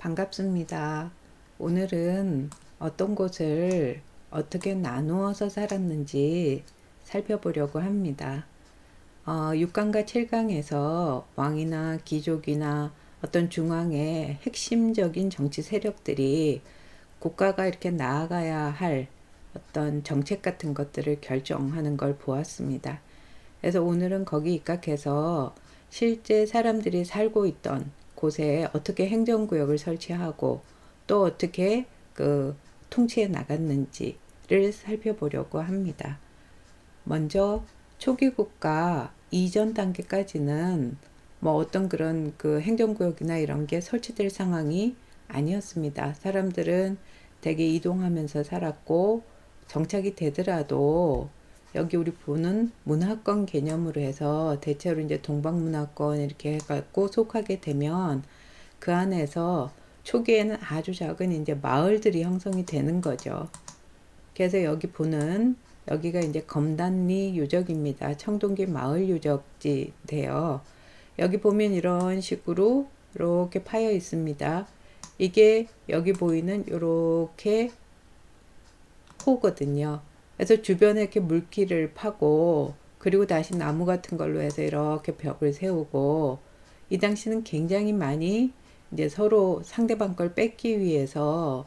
반갑습니다. 오늘은 어떤 곳을 어떻게 나누어서 살았는지 살펴보려고 합니다. 6강과 7강에서 왕이나 귀족이나 어떤 중앙의 핵심적인 정치 세력들이 국가가 이렇게 나아가야 할 어떤 정책 같은 것들을 결정하는 걸 보았습니다. 그래서 오늘은 거기 입각해서 실제 사람들이 살고 있던 곳에 어떻게 행정구역을 설치하고 또 어떻게 그 통치해 나갔는지를 살펴보려고 합니다. 먼저 초기 국가 이전 단계까지는 뭐 어떤 그런 그 행정구역이나 이런 게 설치될 상황이 아니었습니다. 사람들은 대개 이동하면서 살았고 정착이 되더라도 여기 우리 보는 문화권 개념으로 해서 대체로 이제 동방문화권 이렇게 해갖고 속하게 되면 그 안에서 초기에는 아주 작은 이제 마을들이 형성이 되는 거죠. 그래서 여기 보는 여기가 이제 검단리 유적입니다. 청동기 마을 유적지인데요. 여기 보면 이런 식으로 이렇게 파여 있습니다. 이게 여기 보이는 이렇게 호거든요. 그래서 주변에 이렇게 물길을 파고 그리고 다시 나무 같은 걸로 해서 이렇게 벽을 세우고 이 당시는 굉장히 많이 이제 서로 상대방 걸 뺏기 위해서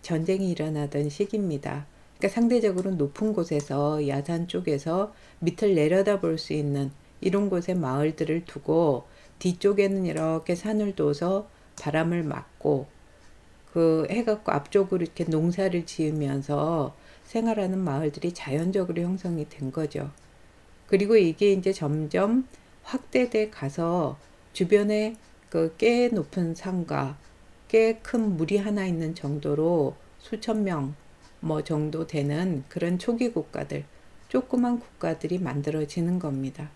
전쟁이 일어나던 시기입니다. 그러니까 상대적으로 높은 곳에서 야산 쪽에서 밑을 내려다 볼 수 있는 이런 곳에 마을들을 두고 뒤쪽에는 이렇게 산을 둬서 바람을 막고 그 해갖고 앞쪽으로 이렇게 농사를 지으면서 생활하는 마을들이 자연적으로 형성이 된 거죠. 그리고 이게 이제 점점 확대돼 가서 주변에 그 꽤 높은 산과 꽤 큰 물이 하나 있는 정도로 수천 명 뭐 정도 되는 그런 초기 국가들, 조그만 국가들이 만들어지는 겁니다.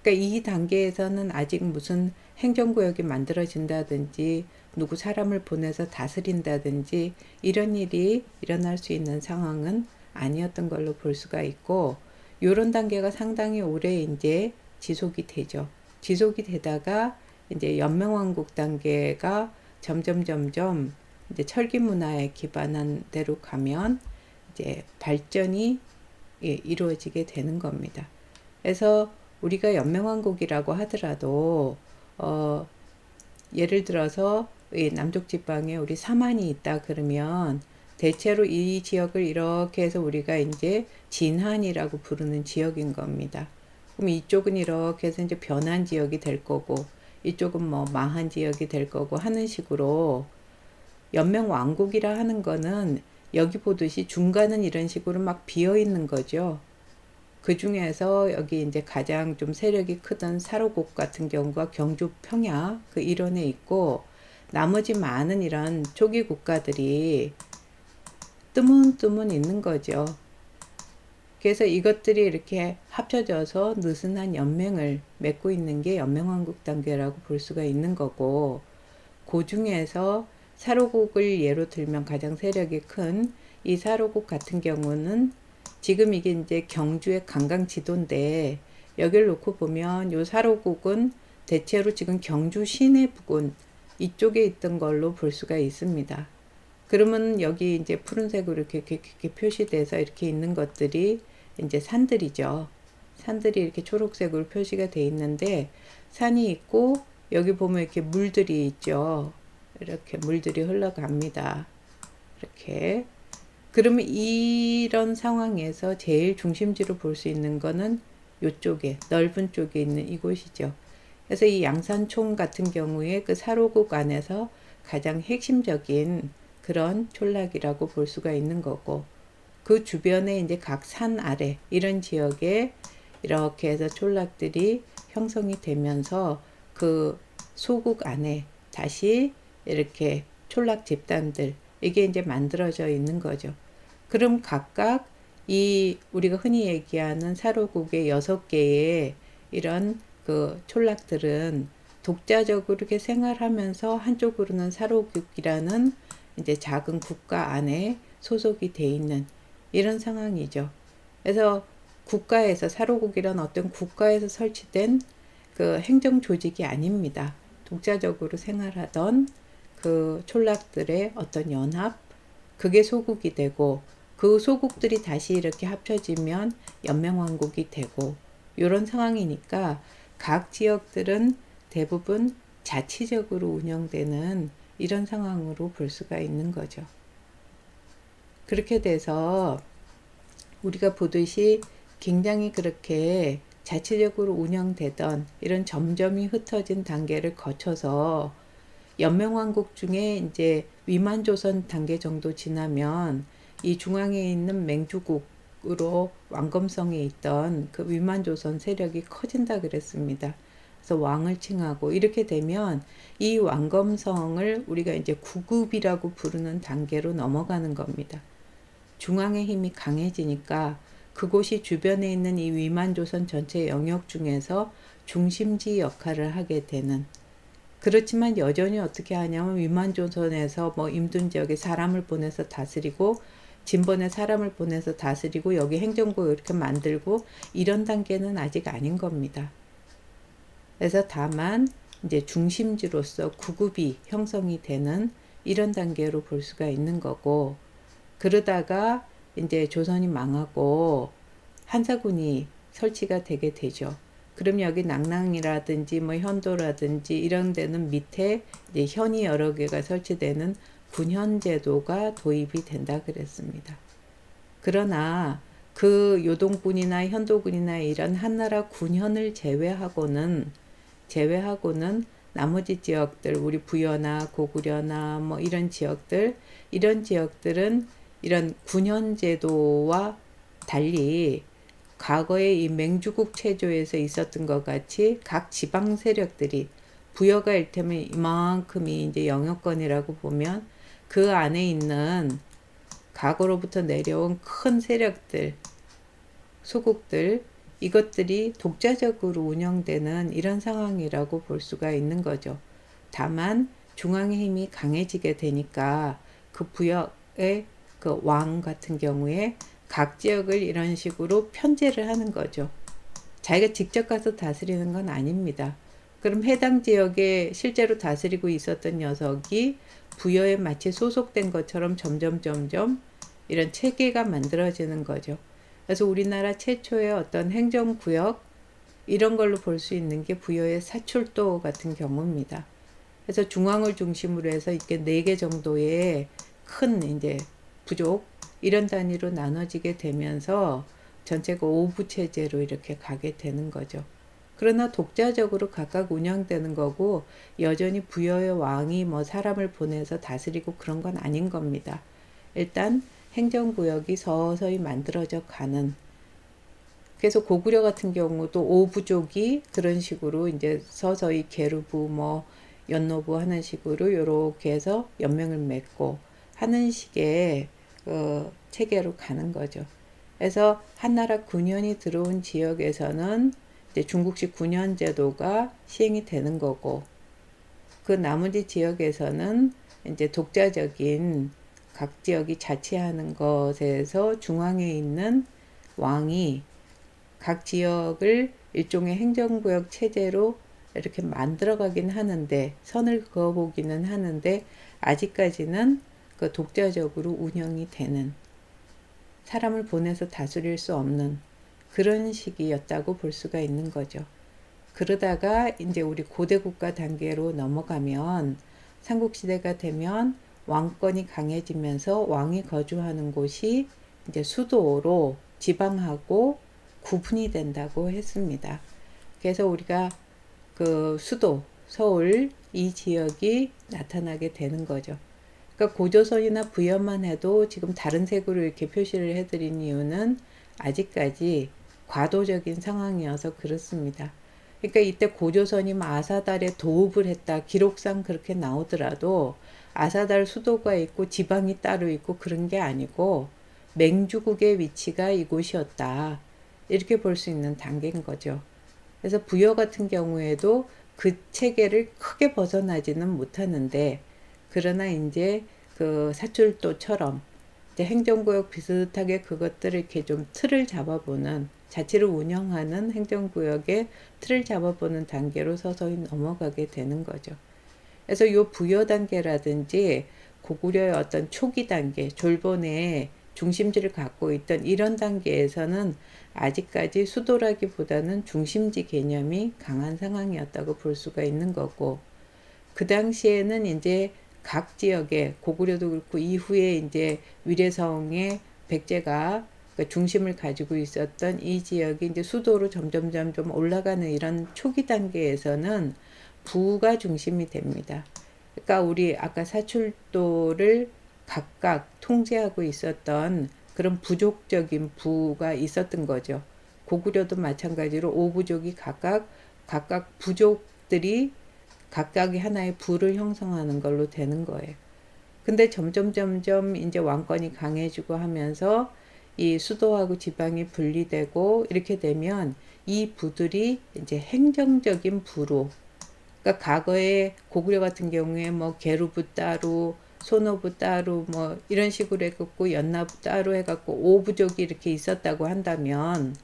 그러니까 이 단계에서는 아직 무슨 행정구역이 만들어진다든지 누구 사람을 보내서 다스린다든지 이런 일이 일어날 수 있는 상황은 아니었던 걸로 볼 수가 있고 이런 단계가 상당히 오래 이제 지속이 되죠. 지속이 되다가 이제 연명왕국 단계가 점점 이제 철기 문화에 기반한 대로 가면 이제 발전이 이루어지게 되는 겁니다. 그래서 우리가 연명왕국이라고 하더라도 예를 들어서 이 남쪽 지방에 우리 사만이 있다 그러면 대체로 이 지역을 이렇게 해서 우리가 이제 진한이라고 부르는 지역인 겁니다. 그럼 이쪽은 이렇게 해서 이제 변한 지역이 될 거고 이쪽은 뭐 망한 지역이 될 거고 하는 식으로 연명왕국이라 하는 거는 여기 보듯이 중간은 이런 식으로 막 비어 있는 거죠. 그 중에서 여기 이제 가장 좀 세력이 크던 사로국 같은 경우가 경주 평야 그 일원에 있고 나머지 많은 이런 초기 국가들이 뜨문뜨문 있는 거죠. 그래서 이것들이 이렇게 합쳐져서 느슨한 연맹을 맺고 있는 게 연명왕국 단계라고 볼 수가 있는 거고 그 중에서 사로국을 예로 들면 가장 세력이 큰 이 사로국 같은 경우는 지금 이게 이제 경주의 관광 지도인데 여기를 놓고 보면 요 사로국은 대체로 지금 경주 시내 부근 이쪽에 있던 걸로 볼 수가 있습니다. 그러면 여기 이제 푸른색으로 이렇게 표시돼서 이렇게 있는 것들이 이제 산들이죠. 산들이 이렇게 초록색으로 표시가 돼 있는데 산이 있고 여기 보면 이렇게 물들이 있죠. 이렇게 물들이 흘러갑니다. 이렇게. 그러면 이런 상황에서 제일 중심지로 볼 수 있는 거는 이쪽에 넓은 쪽에 있는 이곳이죠. 그래서 이 양산총 같은 경우에 그 사로국 안에서 가장 핵심적인 그런 촌락이라고 볼 수가 있는 거고 그 주변에 이제 각 산 아래 이런 지역에 이렇게 해서 촌락들이 형성이 되면서 그 소국 안에 다시 이렇게 촌락 집단들 이게 이제 만들어져 있는 거죠. 그럼 각각 이 우리가 흔히 얘기하는 사로국의 6개의 이런 그 촌락들은 독자적으로 이렇게 생활하면서 한쪽으로는 사로국이라는 이제 작은 국가 안에 소속이 돼 있는 이런 상황이죠. 그래서 국가에서 사로국이란 어떤 국가에서 설치된 그 행정 조직이 아닙니다. 독자적으로 생활하던 그 촌락들의 어떤 연합, 그게 소국이 되고 그 소국들이 다시 이렇게 합쳐지면 연맹왕국이 되고 이런 상황이니까 각 지역들은 대부분 자치적으로 운영되는 이런 상황으로 볼 수가 있는 거죠. 그렇게 돼서 우리가 보듯이 굉장히 그렇게 자체적으로 운영되던 이런 점점이 흩어진 단계를 거쳐서 연맹왕국 중에 이제 위만조선 단계 정도 지나면 이 중앙에 있는 맹주국으로 왕검성에 있던 그 위만조선 세력이 커진다 그랬습니다. 그래서 왕을 칭하고 이렇게 되면 이 왕검성을 우리가 이제 구급이라고 부르는 단계로 넘어가는 겁니다. 중앙의 힘이 강해지니까 그곳이 주변에 있는 이 위만조선 전체 영역 중에서 중심지 역할을 하게 되는, 그렇지만 여전히 어떻게 하냐면 위만조선에서 뭐 임둔 지역에 사람을 보내서 다스리고 진번에 사람을 보내서 다스리고 여기 행정구 이렇게 만들고 이런 단계는 아직 아닌 겁니다. 그래서 다만 이제 중심지로서 구급이 형성이 되는 이런 단계로 볼 수가 있는 거고, 그러다가 이제 조선이 망하고 한사군이 설치가 되게 되죠. 그럼 여기 낙랑이라든지 뭐 현도라든지 이런 데는 밑에 이제 현이 여러 개가 설치되는 군현제도가 도입이 된다 그랬습니다. 그러나 그 요동군이나 현도군이나 이런 한나라 군현을 제외하고는 나머지 지역들, 우리 부여나 고구려나 뭐 이런 지역들은 이런 군현제도와 달리 과거에 이 맹주국 체조에서 있었던 것 같이 각 지방 세력들이 부여가 일테면 이만큼이 이제 영역권이라고 보면 그 안에 있는 과거로부터 내려온 큰 세력들, 소국들, 이것들이 독자적으로 운영되는 이런 상황이라고 볼 수가 있는 거죠. 다만 중앙의 힘이 강해지게 되니까 그 부여의 그 왕 같은 경우에 각 지역을 이런 식으로 편제를 하는 거죠. 자기가 직접 가서 다스리는 건 아닙니다. 그럼 해당 지역에 실제로 다스리고 있었던 녀석이 부여에 마치 소속된 것처럼 점점 이런 체계가 만들어지는 거죠. 그래서 우리나라 최초의 어떤 행정구역 이런 걸로 볼 수 있는 게 부여의 사출도 같은 경우입니다. 그래서 중앙을 중심으로 해서 이렇게 4개 정도의 큰 이제 부족 이런 단위로 나눠지게 되면서 전체가 오부 체제로 이렇게 가게 되는 거죠. 그러나 독자적으로 각각 운영되는 거고 여전히 부여의 왕이 뭐 사람을 보내서 다스리고 그런 건 아닌 겁니다. 일단 행정구역이 서서히 만들어져 가는, 그래서 고구려 같은 경우도 오부족이 그런 식으로 이제 서서히 계루부 뭐 연노부 하는 식으로 이렇게 해서 연맹을 맺고 하는 식의 체계로 가는 거죠. 그래서 한나라 군현이 들어온 지역에서는 이제 중국식 군현 제도가 시행이 되는 거고, 그 나머지 지역에서는 이제 독자적인 각 지역이 자치하는 것에서 중앙에 있는 왕이 각 지역을 일종의 행정구역 체제로 이렇게 만들어가긴 하는데, 선을 그어보기는 하는데 아직까지는 그 독자적으로 운영이 되는, 사람을 보내서 다스릴 수 없는 그런 시기였다고 볼 수가 있는 거죠. 그러다가 이제 우리 고대 국가 단계로 넘어가면 삼국시대가 되면 왕권이 강해지면서 왕이 거주하는 곳이 이제 수도로 지방하고 구분이 된다고 했습니다. 그래서 우리가 그 수도, 서울 이 지역이 나타나게 되는 거죠. 그러니까 고조선이나 부여만 해도 지금 다른 색으로 이렇게 표시를 해드린 이유는 아직까지 과도적인 상황이어서 그렇습니다. 그러니까 이때 고조선이 아사달에 도읍을 했다, 기록상 그렇게 나오더라도 아사달 수도가 있고 지방이 따로 있고 그런 게 아니고 맹주국의 위치가 이곳이었다, 이렇게 볼 수 있는 단계인 거죠. 그래서 부여 같은 경우에도 그 체계를 크게 벗어나지는 못하는데, 그러나 이제 그 사출도처럼 이제 행정구역 비슷하게 그것들을 이렇게 좀 틀을 잡아보는, 자치를 운영하는 행정구역의 틀을 잡아보는 단계로 서서히 넘어가게 되는 거죠. 그래서 요 부여 단계라든지 고구려의 어떤 초기 단계, 졸본의 중심지를 갖고 있던 이런 단계에서는 아직까지 수도라기보다는 중심지 개념이 강한 상황이었다고 볼 수가 있는 거고, 그 당시에는 이제 각 지역에 고구려도 그렇고 이후에 이제 위례성의 백제가 그 중심을 가지고 있었던 이 지역이 이제 수도로 점점 올라가는 이런 초기 단계에서는 부가 중심이 됩니다. 그러니까 우리 아까 사출도를 각각 통제하고 있었던 그런 부족적인 부가 있었던 거죠. 고구려도 마찬가지로 오부족이 각각 부족들이 각각이 하나의 부를 형성하는 걸로 되는 거예요. 근데 점점 이제 왕권이 강해지고 하면서 이 수도하고 지방이 분리되고 이렇게 되면 이 부들이 이제 행정적인 부로, 그러니까 과거에 고구려 같은 경우에 뭐 계루부 따로, 소노부 따로 뭐 이런 식으로 해갖고 연나부 따로 해갖고 오부족이 이렇게 있었다고 한다면,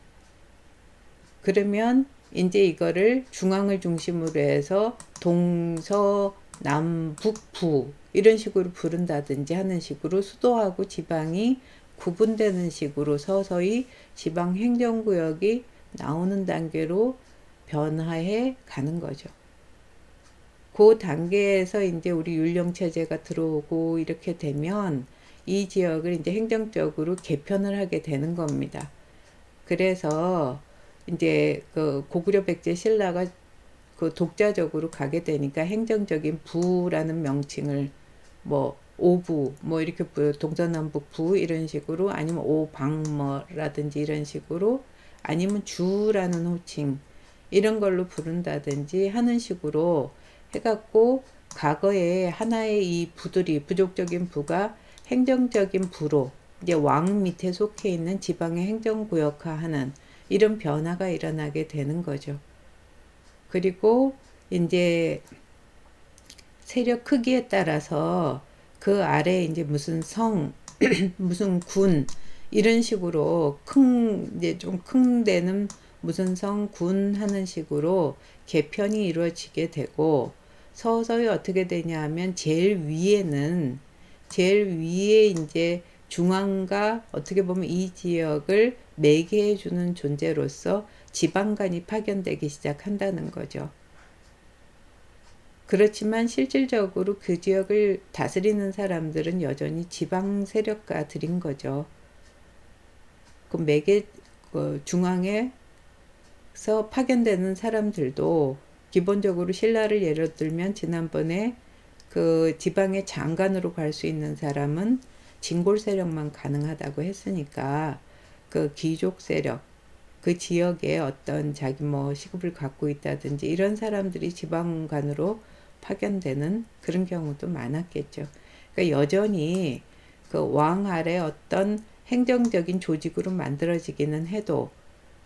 그러면 이제 이거를 중앙을 중심으로 해서 동서남북부 이런 식으로 부른다든지 하는 식으로 수도하고 지방이 구분되는 식으로 서서히 지방 행정구역이 나오는 단계로 변화해 가는 거죠. 그 단계에서 이제 우리 율령체제가 들어오고 이렇게 되면 이 지역을 이제 행정적으로 개편을 하게 되는 겁니다. 그래서 이제 그 고구려 백제 신라가 그 독자적으로 가게 되니까 행정적인 부라는 명칭을 뭐 오부 뭐 이렇게 동서남북 부 이런 식으로, 아니면 오방머라든지 이런 식으로, 아니면 주라는 호칭 이런 걸로 부른다든지 하는 식으로 해갖고 과거에 하나의 이 부들이 부족적인 부가 행정적인 부로 이제 왕 밑에 속해 있는 지방의 행정구역화하는 이런 변화가 일어나게 되는 거죠. 그리고 이제 세력 크기에 따라서 그 아래 이제 무슨 성, 무슨 군 이런 식으로 이제 좀 큰 데는 무슨 성, 군 하는 식으로 개편이 이루어지게 되고, 서서히 어떻게 되냐 하면 제일 위에 이제 중앙과 어떻게 보면 이 지역을 매개해 주는 존재로서 지방간이 파견되기 시작한다는 거죠. 그렇지만 실질적으로 그 지역을 다스리는 사람들은 여전히 지방 세력가들인 거죠. 그 중앙에서 파견되는 사람들도 기본적으로 신라를 예를 들면 지난번에 그 지방의 장관으로 갈 수 있는 사람은 진골 세력만 가능하다고 했으니까, 그 귀족 세력, 그 지역에 어떤 자기 뭐 시급을 갖고 있다든지 이런 사람들이 지방관으로 파견되는 그런 경우도 많았겠죠. 그러니까 여전히 그 왕 아래 어떤 행정적인 조직으로 만들어지기는 해도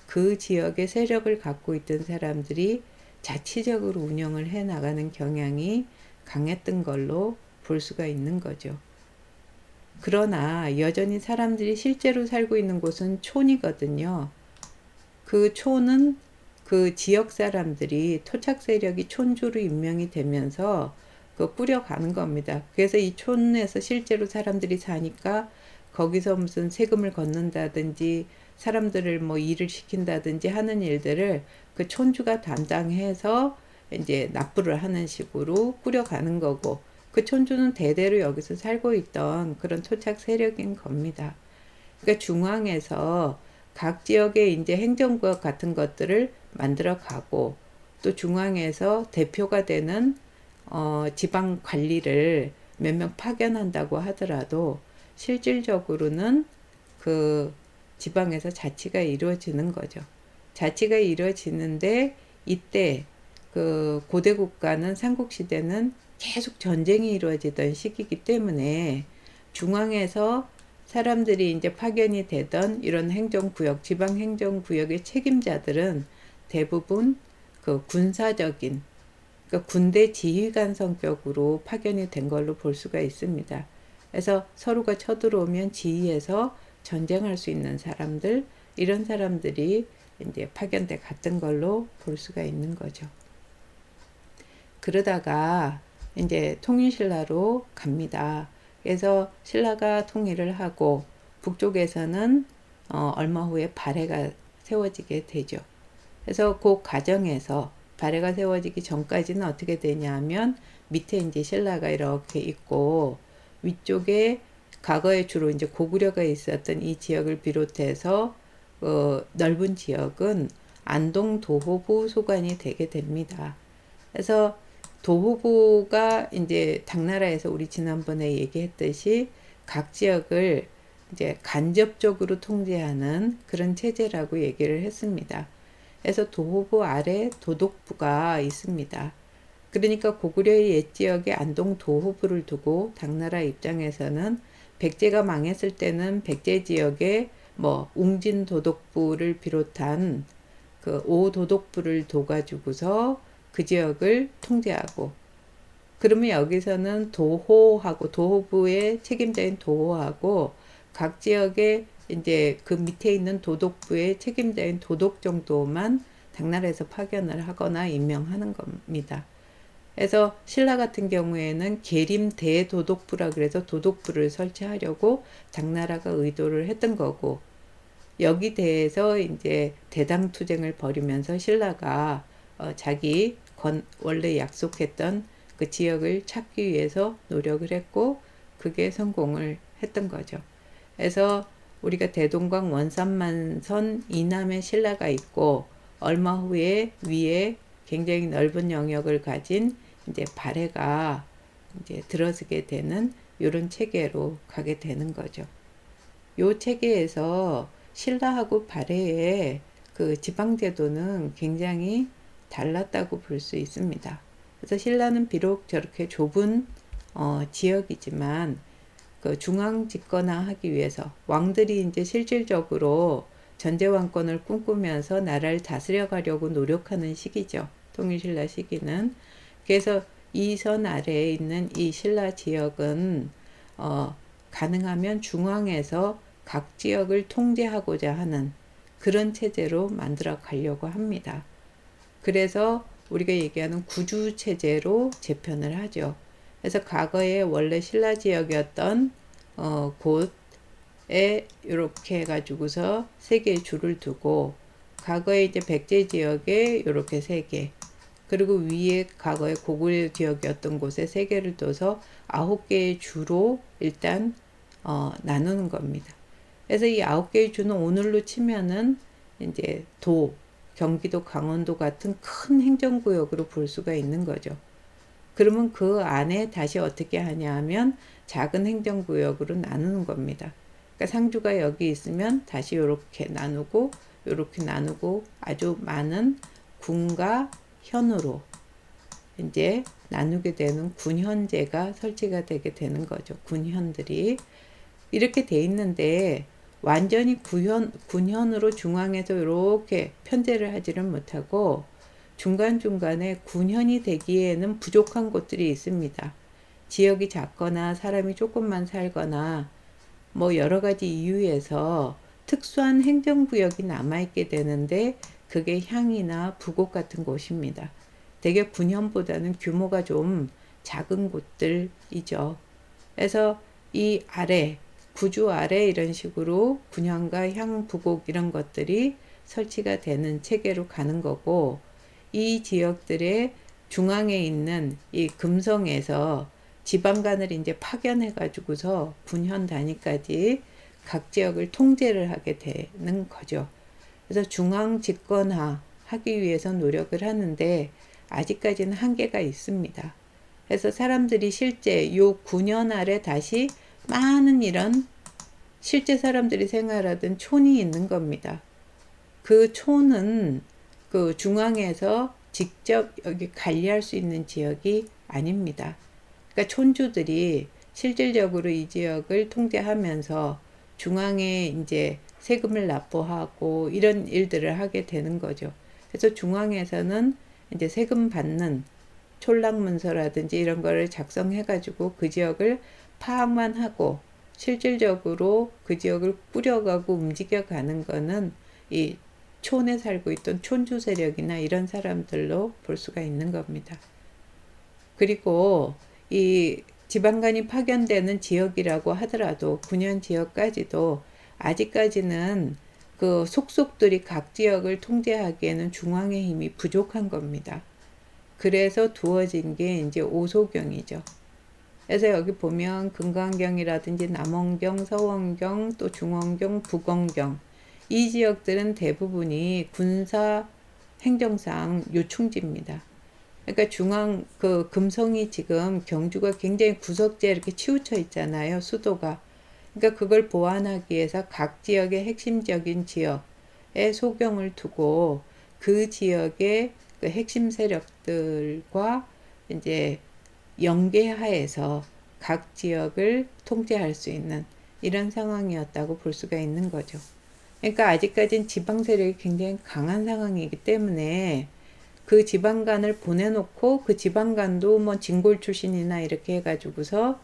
그 지역의 세력을 갖고 있던 사람들이 자치적으로 운영을 해 나가는 경향이 강했던 걸로 볼 수가 있는 거죠. 그러나 여전히 사람들이 실제로 살고 있는 곳은 촌이거든요. 그 촌은 그 지역 사람들이 토착 세력이 촌주로 임명이 되면서 그 꾸려가는 겁니다. 그래서 이 촌에서 실제로 사람들이 사니까 거기서 무슨 세금을 걷는다든지 사람들을 뭐 일을 시킨다든지 하는 일들을 그 촌주가 담당해서 이제 납부를 하는 식으로 꾸려가는 거고, 그 촌주는 대대로 여기서 살고 있던 그런 토착 세력인 겁니다. 그러니까 중앙에서 각 지역의 이제 행정구역 같은 것들을 만들어 가고, 또 중앙에서 대표가 되는 지방 관리를 몇 명 파견한다고 하더라도 실질적으로는 그 지방에서 자치가 이루어지는 거죠. 자치가 이루어지는데, 이때 그 고대 국가는 삼국시대는 계속 전쟁이 이루어지던 시기이기 때문에 중앙에서 사람들이 이제 파견이 되던 이런 행정구역, 지방 행정구역의 책임자들은 대부분 그 군사적인, 그러니까 군대 지휘관 성격으로 파견이 된 걸로 볼 수가 있습니다. 그래서 서로가 쳐들어오면 지휘해서 전쟁할 수 있는 사람들, 이런 사람들이 이제 파견돼 갔던 걸로 볼 수가 있는 거죠. 그러다가 이제 통일신라로 갑니다. 그래서 신라가 통일을 하고 북쪽에서는 얼마 후에 발해가 세워지게 되죠. 그래서 그 과정에서 발해가 세워지기 전까지는 어떻게 되냐면 밑에 이제 신라가 이렇게 있고 위쪽에 과거에 주로 이제 고구려가 있었던 이 지역을 비롯해서 넓은 지역은 안동 도호부 소관이 되게 됩니다. 그래서 도호부가 이제 당나라에서 우리 지난번에 얘기했듯이 각 지역을 이제 간접적으로 통제하는 그런 체제라고 얘기를 했습니다. 그래서 도호부 아래 도독부가 있습니다. 그러니까 고구려의 옛 지역에 안동 도호부를 두고 당나라 입장에서는 백제가 망했을 때는 백제 지역에 뭐 웅진 도독부를 비롯한 그 오도독부를 둬가지고서 그 지역을 통제하고, 그러면 여기서는 도호하고 도호부의 책임자인 도호하고 각 지역에 이제 그 밑에 있는 도독부의 책임자인 도독 정도만 당나라에서 파견을 하거나 임명하는 겁니다. 그래서 신라 같은 경우에는 계림 대도독부라 그래서 도독부를 설치하려고 당나라가 의도를 했던 거고, 여기 대해서 이제 대당투쟁을 벌이면서 신라가 자기 원래 약속했던 그 지역을 찾기 위해서 노력을 했고 그게 성공을 했던 거죠. 그래서 우리가 대동강 원산만선 이남에 신라가 있고 얼마 후에 위에 굉장히 넓은 영역을 가진 이제 발해가 이제 들어서게 되는 이런 체계로 가게 되는 거죠. 요 체계에서 신라하고 발해의 그 지방제도는 굉장히 달랐다고 볼 수 있습니다. 그래서 신라는 비록 저렇게 좁은 지역이지만 그 중앙 집권화하기 위해서 왕들이 이제 실질적으로 전제왕권을 꿈꾸면서 나라를 다스려 가려고 노력하는 시기죠. 통일신라 시기는. 그래서 이 선 아래에 있는 이 신라 지역은 가능하면 중앙에서 각 지역을 통제하고자 하는 그런 체제로 만들어 가려고 합니다. 그래서 우리가 얘기하는 구주체제로 재편을 하죠. 그래서 과거에 원래 신라 지역이었던 곳에 이렇게 해가지고서 3개의 주를 두고, 과거에 이제 백제 지역에 이렇게 3개, 그리고 위에 과거에 고구려 지역이었던 곳에 3개를 둬서 9개의 주로 일단 나누는 겁니다. 그래서 이 9개의 주는 오늘로 치면은 이제 경기도, 강원도 같은 큰 행정구역으로 볼 수가 있는 거죠. 그러면 그 안에 다시 어떻게 하냐 하면 작은 행정구역으로 나누는 겁니다. 그러니까 상주가 여기 있으면 다시 이렇게 나누고 아주 많은 군과 현으로 이제 나누게 되는 군현제가 설치가 되게 되는 거죠. 군현들이 이렇게 돼 있는데 완전히 군현으로 중앙에서 이렇게 편제를 하지는 못하고 중간중간에 군현이 되기에는 부족한 곳들이 있습니다. 지역이 작거나 사람이 조금만 살거나 뭐 여러 가지 이유에서 특수한 행정구역이 남아있게 되는데 그게 향이나 부곡 같은 곳입니다. 대개 군현보다는 규모가 좀 작은 곳들이죠. 그래서 이 아래, 구주 아래 이런 식으로 군현과 향, 부곡 이런 것들이 설치가 되는 체계로 가는 거고, 이 지역들의 중앙에 있는 이 금성에서 지방간을 이제 파견해 가지고서 군현 단위까지 각 지역을 통제를 하게 되는 거죠. 그래서 중앙 집권화 하기 위해서 노력을 하는데 아직까지는 한계가 있습니다. 그래서 사람들이 실제 요 9년 아래 다시 많은 이런 실제 사람들이 생활하던 촌이 있는 겁니다. 그 촌은 그 중앙에서 직접 여기 관리할 수 있는 지역이 아닙니다. 그러니까 촌주들이 실질적으로 이 지역을 통제하면서 중앙에 이제 세금을 납부하고 이런 일들을 하게 되는 거죠. 그래서 중앙에서는 이제 세금 받는 촌락문서라든지 이런 거를 작성해 가지고 그 지역을 파악만 하고 실질적으로 그 지역을 꾸려가고 움직여가는 거는 이 촌에 살고 있던 촌주 세력이나 이런 사람들로 볼 수가 있는 겁니다. 그리고 이 지방간이 파견되는 지역이라고 하더라도 군현 지역까지도 아직까지는 그 속속들이 각 지역을 통제하기에는 중앙의 힘이 부족한 겁니다. 그래서 두어진 게 이제 오소경이죠. 그래서 여기 보면 금강경이라든지 남원경, 서원경, 또 중원경, 북원경 이 지역들은 대부분이 군사 행정상 요충지입니다. 그러니까 중앙 그 금성이 지금 경주가 굉장히 구석지에 이렇게 치우쳐 있잖아요. 수도가. 그러니까 그걸 보완하기 위해서 각 지역의 핵심적인 지역에 소경을 두고 그 지역의 그 핵심 세력들과 이제 연계하에서 각 지역을 통제할 수 있는 이런 상황이었다고 볼 수가 있는 거죠. 그러니까 아직까지는 지방 세력이 굉장히 강한 상황이기 때문에 그 지방간을 보내놓고 그 지방간도 뭐 진골 출신이나 이렇게 해가지고서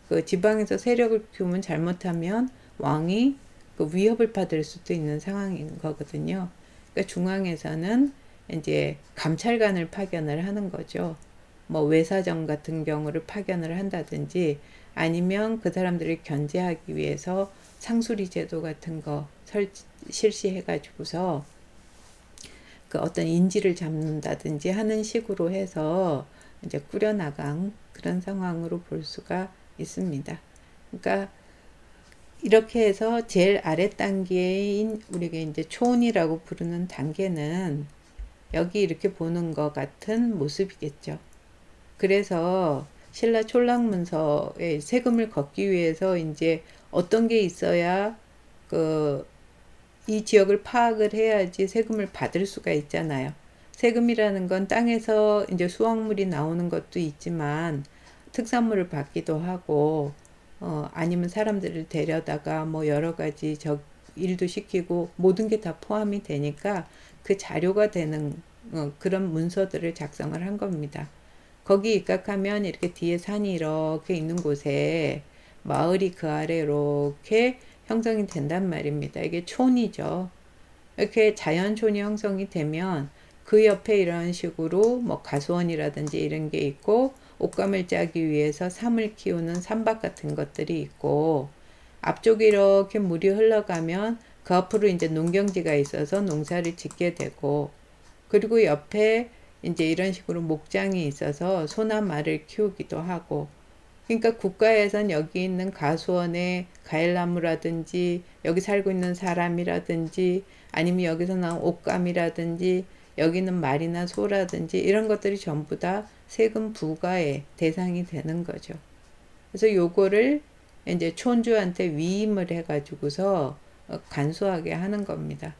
그 지방에서 세력을 키우면 잘못하면 왕이 그 위협을 받을 수도 있는 상황인 거거든요. 그러니까 중앙에서는 이제 감찰관을 파견을 하는 거죠. 뭐 외사정 같은 경우를 파견을 한다든지 아니면 그 사람들을 견제하기 위해서 상수리 제도 같은 거 실시해 가지고서 그 어떤 인지를 잡는다든지 하는 식으로 해서 이제 꾸려나간 그런 상황으로 볼 수가 있습니다. 그러니까 이렇게 해서 제일 아래 단계인 우리가 이제 초원이라고 부르는 단계는 여기 이렇게 보는 것 같은 모습이겠죠. 그래서 신라 촌락문서에 세금을 걷기 위해서 이제 어떤 게 있어야 그 이 지역을 파악을 해야지 세금을 받을 수가 있잖아요. 세금이라는 건 땅에서 이제 수확물이 나오는 것도 있지만 특산물을 받기도 하고 아니면 사람들을 데려다가 뭐 여러 가지 일도 시키고 모든 게 다 포함이 되니까 그 자료가 되는 그런 문서들을 작성을 한 겁니다. 거기 입각하면 이렇게 뒤에 산이 이렇게 있는 곳에 마을이 그 아래 이렇게 형성이 된단 말입니다. 이게 촌이죠. 이렇게 자연촌이 형성이 되면 그 옆에 이런 식으로 뭐 가수원이라든지 이런 게 있고 옷감을 짜기 위해서 삼을 키우는 삼박 같은 것들이 있고 앞쪽에 이렇게 물이 흘러가면 그 앞으로 이제 농경지가 있어서 농사를 짓게 되고 그리고 옆에 이제 이런 식으로 목장이 있어서 소나 말을 키우기도 하고 그러니까 국가에선 여기 있는 가수원의 과일나무라든지 여기 살고 있는 사람이라든지 아니면 여기서 나온 옷감이라든지 여기는 말이나 소라든지 이런 것들이 전부 다 세금 부과의 대상이 되는 거죠. 그래서 요거를 이제 촌주한테 위임을 해가지고서 간소하게 하는 겁니다.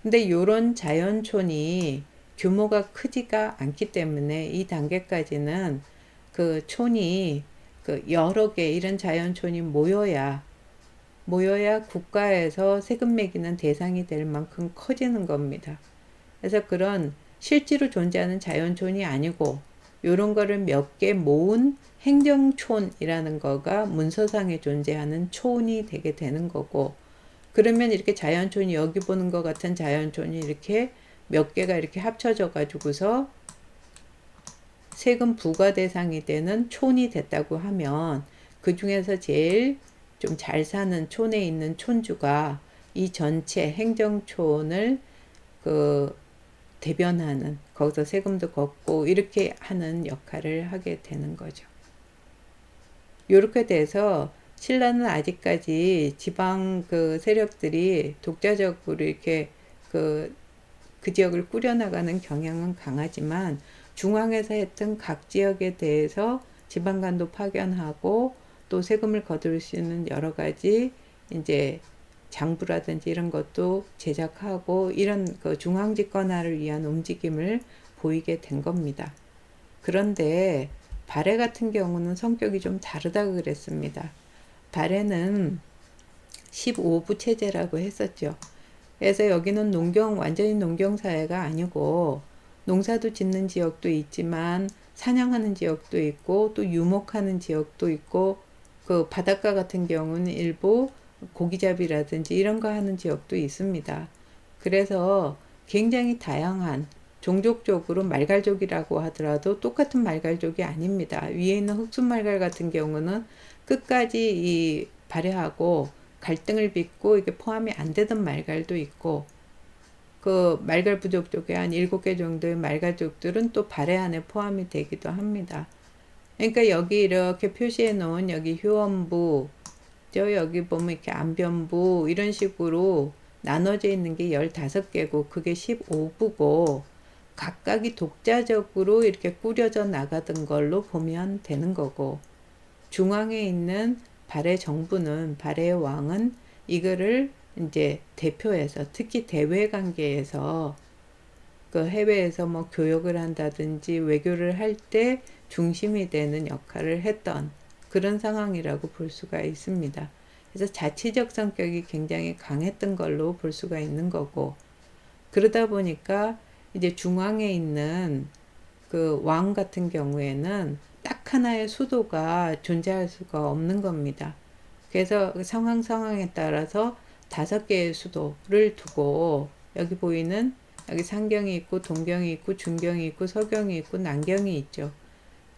근데 요런 자연촌이 규모가 크지가 않기 때문에 이 단계까지는 그 촌이 그 여러 개 이런 자연촌이 모여야 국가에서 세금 매기는 대상이 될 만큼 커지는 겁니다. 그래서 그런 실제로 존재하는 자연촌이 아니고 요런 거를 몇 개 모은 행정촌이라는 거가 문서상에 존재하는 촌이 되게 되는 거고 그러면 이렇게 자연촌이 여기 보는 것 같은 자연촌이 이렇게 몇 개가 이렇게 합쳐져 가지고서 세금 부과 대상이 되는 촌이 됐다고 하면 그 중에서 제일 좀 잘 사는 촌에 있는 촌주가 이 전체 행정촌을 그 대변하는 거기서 세금도 걷고 이렇게 하는 역할을 하게 되는 거죠. 이렇게 돼서 신라는 아직까지 지방 그 세력들이 독자적으로 이렇게 그 지역을 꾸려나가는 경향은 강하지만 중앙에서 했던 각 지역에 대해서 지방간도 파견하고 또 세금을 거둘 수 있는 여러 가지 이제 장부라든지 이런 것도 제작하고 이런 그 중앙 집권화를 위한 움직임을 보이게 된 겁니다. 그런데 발해 같은 경우는 성격이 좀 다르다고 그랬습니다. 발해는 15부 체제라고 했었죠. 그래서 여기는 완전히 농경사회가 아니고 농사도 짓는 지역도 있지만 사냥하는 지역도 있고 또 유목하는 지역도 있고 그 바닷가 같은 경우는 일부 고기잡이라든지 이런 거 하는 지역도 있습니다. 그래서 굉장히 다양한 종족적으로 말갈족이라고 하더라도 똑같은 말갈족이 아닙니다. 위에 있는 흑순말갈 같은 경우는 끝까지 이 발해하고 갈등을 빚고 이게 포함이 안 되던 말갈도 있고, 그 말갈 부족 쪽에 한 7개 정도의 말갈족들은 또 발해 안에 포함이 되기도 합니다. 그러니까 여기 이렇게 표시해 놓은 여기 효원부, 저 여기 보면 이렇게 안변부 이런 식으로 나눠져 있는 게 15개고 그게 15부고 각각이 독자적으로 이렇게 꾸려져 나가던 걸로 보면 되는 거고, 중앙에 있는 발해 정부는, 발해의 왕은 이거를 이제 대표해서, 특히 대외 관계에서 그 해외에서 뭐 교역을 한다든지 외교를 할 때 중심이 되는 역할을 했던 그런 상황이라고 볼 수가 있습니다. 그래서 자치적 성격이 굉장히 강했던 걸로 볼 수가 있는 거고, 그러다 보니까 이제 중앙에 있는 그 왕 같은 경우에는 딱 하나의 수도가 존재할 수가 없는 겁니다. 그래서 상황에 따라서 5개의 수도를 두고, 여기 보이는 여기 상경이 있고 동경이 있고 중경이 있고 서경이 있고 남경이 있죠.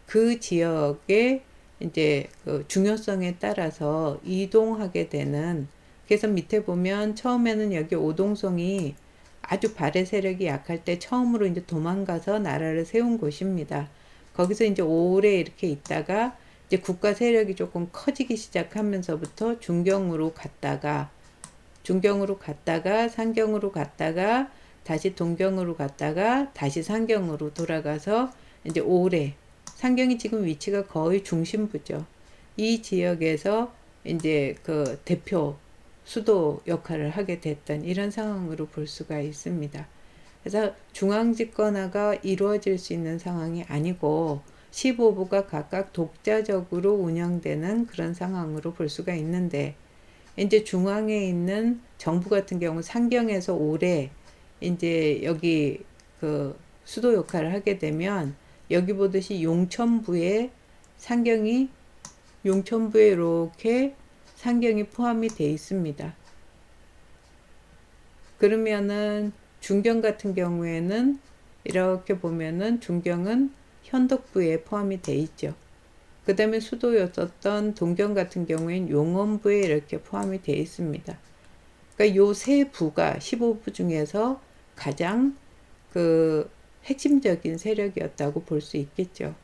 그 지역의 이제 그 중요성에 따라서 이동하게 되는, 그래서 밑에 보면 처음에는 여기 오동성이 아주 발해 세력이 약할 때 처음으로 이제 도망가서 나라를 세운 곳입니다. 거기서 이제 오래 이렇게 있다가 이제 국가 세력이 조금 커지기 시작하면서부터 중경으로 갔다가 상경으로 갔다가 다시 동경으로 갔다가 다시 상경으로 돌아가서 이제 오래, 상경이 지금 위치가 거의 중심부죠. 이 지역에서 이제 그 대표 수도 역할을 하게 됐던 이런 상황으로 볼 수가 있습니다. 그래서 중앙 집권화가 이루어질 수 있는 상황이 아니고 15부가 각각 독자적으로 운영되는 그런 상황으로 볼 수가 있는데, 이제 중앙에 있는 정부 같은 경우 상경에서 오래 이제 여기 그 수도 역할을 하게 되면 여기 보듯이 용천부에 이렇게 상경이 포함이 되어 있습니다. 그러면은 중경 같은 경우에는 이렇게 보면은 중경은 현덕부에 포함이 되어 있죠. 그 다음에 수도였었던 동경 같은 경우에는 용원부에 이렇게 포함이 되어 있습니다. 그러니까 요 세 부가 15부 중에서 가장 그 핵심적인 세력이었다고 볼 수 있겠죠.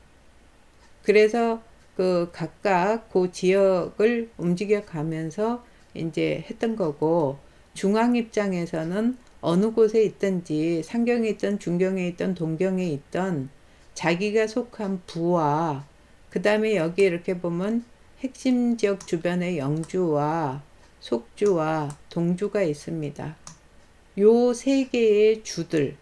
그래서 그 각각 그 지역을 움직여 가면서 이제 했던 거고, 중앙 입장에서는 어느 곳에 있든지 상경에 있던 중경에 있던 동경에 있던 자기가 속한 부와, 그 다음에 여기 이렇게 보면 핵심 지역 주변에 영주와 속주와 동주가 있습니다. 요 세 개의 주들,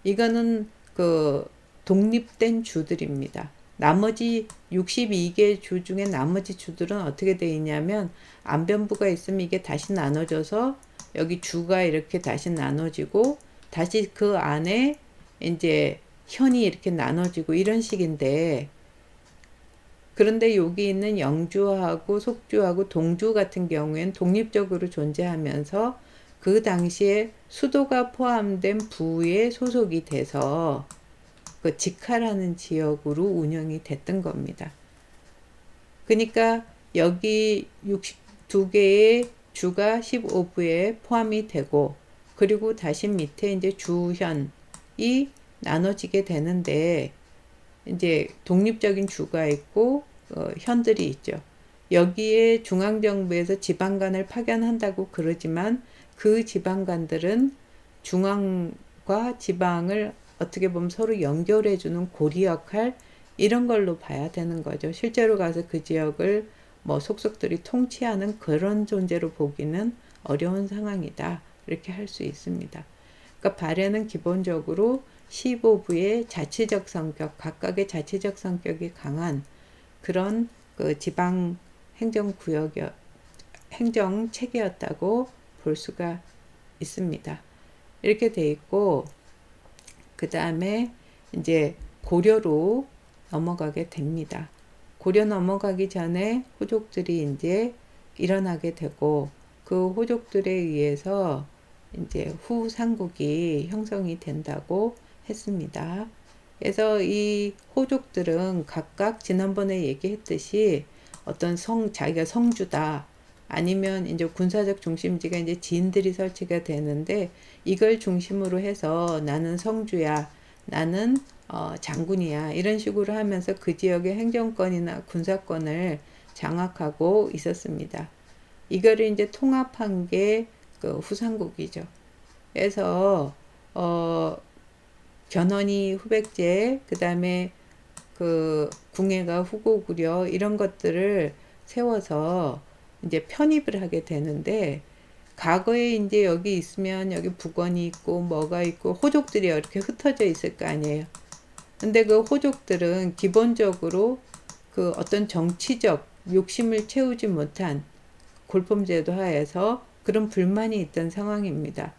이거는 그 독립된 주들입니다. 나머지 62개 주 중에 나머지 주들은 어떻게 되어 있냐면, 안변부가 있으면 이게 다시 나눠져서 여기 주가 이렇게 다시 나눠지고 다시 그 안에 이제 현이 이렇게 나눠지고 이런 식인데, 그런데 여기 있는 영주하고 속주하고 동주 같은 경우에는 독립적으로 존재하면서 그 당시에 수도가 포함된 부에 소속이 돼서 그 직하라는 지역으로 운영이 됐던 겁니다. 그러니까 여기 62개의 주가 15부에 포함이 되고, 그리고 다시 밑에 이제 주현이 나눠지게 되는데, 이제 독립적인 주가 있고 현들이 있죠. 여기에 중앙정부에서 지방관을 파견한다고 그러지만 그 지방관들은 중앙과 지방을 어떻게 보면 서로 연결해주는 고리 역할, 이런 걸로 봐야 되는 거죠. 실제로 가서 그 지역을 뭐 속속들이 통치하는 그런 존재로 보기는 어려운 상황이다, 이렇게 할 수 있습니다. 그러니까 발해는 기본적으로 15부의 자치적 성격, 각각의 자치적 성격이 강한 그런 그 지방 행정 체계였다고 볼 수가 있습니다. 이렇게 돼 있고, 그 다음에 이제 고려로 넘어가게 됩니다. 고려 넘어가기 전에 호족들이 이제 일어나게 되고, 그 호족들에 의해서 이제 후삼국이 형성이 된다고 했습니다. 그래서 이 호족들은 각각 지난번에 얘기했듯이 어떤 자기가 성주다, 아니면 이제 군사적 중심지가 이제 지인들이 설치가 되는데, 이걸 중심으로 해서 나는 성주야, 나는 장군이야, 이런 식으로 하면서 그 지역의 행정권이나 군사권을 장악하고 있었습니다. 이거를 이제 통합한 게 그 후삼국이죠. 그래서 견훤이 후백제, 그 다음에 그 궁예가 후고구려, 이런 것들을 세워서 이제 편입을 하게 되는데, 과거에 이제 여기 있으면 여기 북원이 있고 뭐가 있고 호족들이 이렇게 흩어져 있을 거 아니에요. 근데 그 호족들은 기본적으로 그 어떤 정치적 욕심을 채우지 못한 골품제도 하에서 그런 불만이 있던 상황입니다.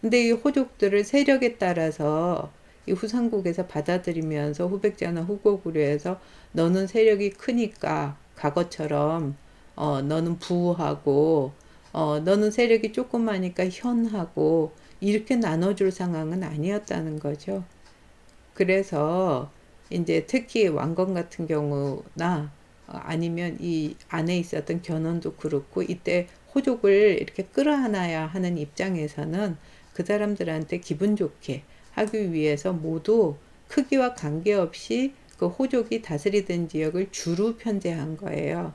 근데 이 호족들을 세력에 따라서 이 후삼국에서 받아들이면서 후백제나 후고구려에서 너는 세력이 크니까 과거처럼 너는 부하고 너는 세력이 조그마니까 현하고 이렇게 나눠줄 상황은 아니었다는 거죠. 그래서 이제 특히 왕건 같은 경우나 아니면 이 안에 있었던 견훤도 그렇고, 이때 호족을 이렇게 끌어안아야 하는 입장에서는 그 사람들한테 기분 좋게 하기 위해서 모두 크기와 관계없이 그 호족이 다스리던 지역을 주로 편제한 거예요.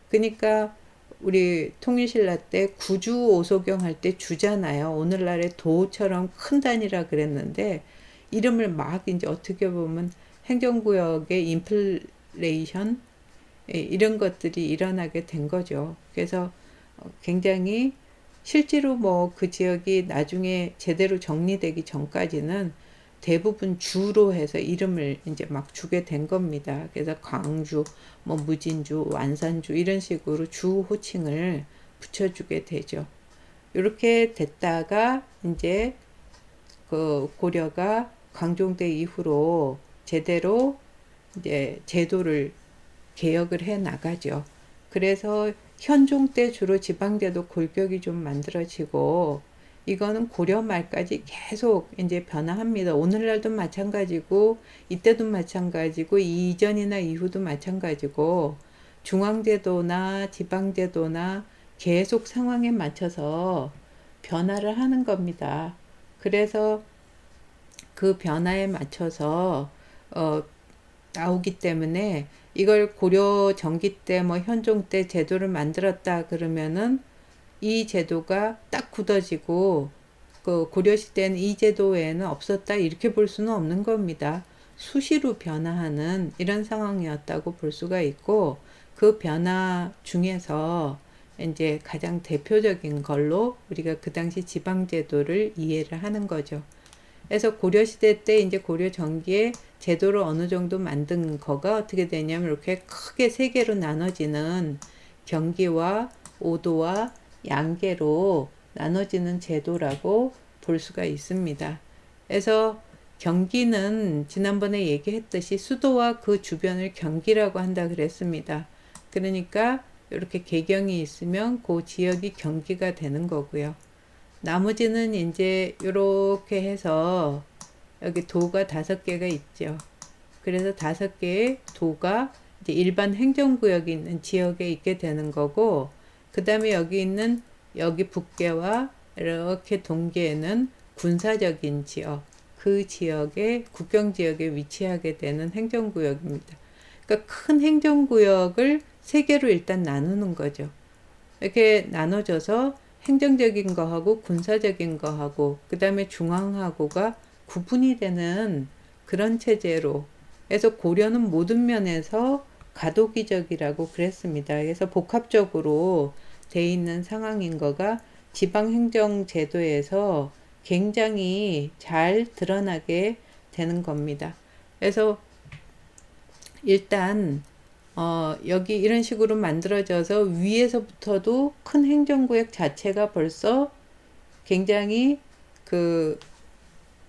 그러니까 우리 통일신라 때 구주 오소경 할 때 주잖아요. 오늘날의 도처럼 큰 단위라 그랬는데, 이름을 막 이제 어떻게 보면 행정구역의 인플레이션, 이런 것들이 일어나게 된 거죠. 그래서 굉장히 실제로 뭐 그 지역이 나중에 제대로 정리되기 전까지는 대부분 주로 해서 이름을 이제 막 주게 된 겁니다. 그래서 광주, 뭐 무진주, 완산주, 이런 식으로 주 호칭을 붙여주게 되죠. 이렇게 됐다가 이제 그 고려가 광종대 이후로 제대로 이제 제도를 개혁을 해 나가죠. 그래서 현종 때 주로 지방제도 골격이 좀 만들어지고, 이거는 고려 말까지 계속 이제 변화합니다. 오늘날도 마찬가지고, 이때도 마찬가지고, 이전이나 이후도 마찬가지고, 중앙제도나 지방제도나 계속 상황에 맞춰서 변화를 하는 겁니다. 그래서 그 변화에 맞춰서 나오기 때문에, 이걸 고려 정기 때 뭐 현종 때 제도를 만들었다 그러면은 이 제도가 딱 굳어지고 그 고려 시대는 이 제도 외에는 없었다, 이렇게 볼 수는 없는 겁니다. 수시로 변화하는 이런 상황이었다고 볼 수가 있고, 그 변화 중에서 이제 가장 대표적인 걸로 우리가 그 당시 지방제도를 이해를 하는 거죠. 그래서 고려시대 때 이제 고려 전기에 제도를 어느 정도 만든 거가 어떻게 되냐면, 이렇게 크게 세 개로 나눠지는 경기와 오도와 양계로 나눠지는 제도라고 볼 수가 있습니다. 그래서 경기는 지난번에 얘기했듯이 수도와 그 주변을 경기라고 한다 그랬습니다. 그러니까 이렇게 개경이 있으면 그 지역이 경기가 되는 거고요. 나머지는 이제 이렇게 해서 여기 도가 5개가 있죠. 그래서 5개의 도가 이제 일반 행정구역이 있는 지역에 있게 되는 거고, 그 다음에 여기 있는 여기 북계와 이렇게 동계에는 군사적인 지역, 그 지역의 국경지역에 위치하게 되는 행정구역입니다. 그러니까 큰 행정구역을 3개로 일단 나누는 거죠. 이렇게 나눠져서 행정적인 거하고 군사적인 거하고 그 다음에 중앙하고가 구분이 되는 그런 체제로 해서, 고려는 모든 면에서 가도기적이라고 그랬습니다. 그래서 복합적으로 돼 있는 상황인 거가 지방행정제도에서 굉장히 잘 드러나게 되는 겁니다. 그래서 일단 여기 이런 식으로 만들어져서 위에서부터도 큰 행정구역 자체가 벌써 굉장히 그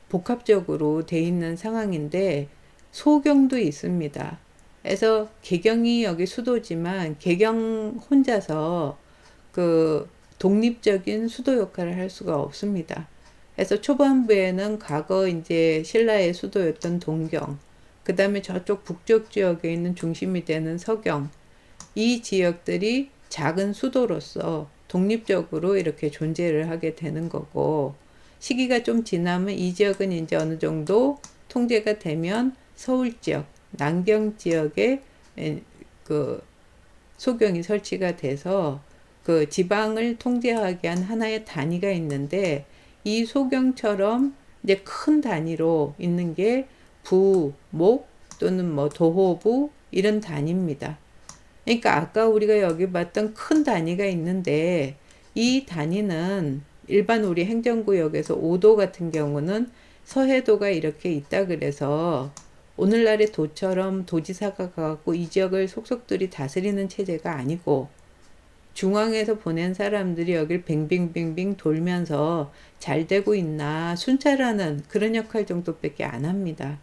복합적으로 돼 있는 상황인데, 소경도 있습니다. 그래서 개경이 여기 수도지만 개경 혼자서 그 독립적인 수도 역할을 할 수가 없습니다. 해서 초반부에는 과거 이제 신라의 수도였던 동경, 그 다음에 저쪽 북쪽 지역에 있는 중심이 되는 서경, 이 지역들이 작은 수도로서 독립적으로 이렇게 존재를 하게 되는 거고, 시기가 좀 지나면 이 지역은 이제 어느 정도 통제가 되면 서울 지역, 남경 지역에 그 소경이 설치가 돼서 그 지방을 통제하게 한 하나의 단위가 있는데, 이 소경처럼 이제 큰 단위로 있는 게 부, 목 또는 뭐 도호부 이런 단위입니다. 그러니까 아까 우리가 여기 봤던 큰 단위가 있는데, 이 단위는 일반 우리 행정구역에서 5도 같은 경우는 서해도가 이렇게 있다 그래서 오늘날의 도처럼 도지사가 가고 이 지역을 속속들이 다스리는 체제가 아니고, 중앙에서 보낸 사람들이 여길 빙빙빙빙 돌면서 잘 되고 있나 순찰하는 그런 역할 정도밖에 안 합니다.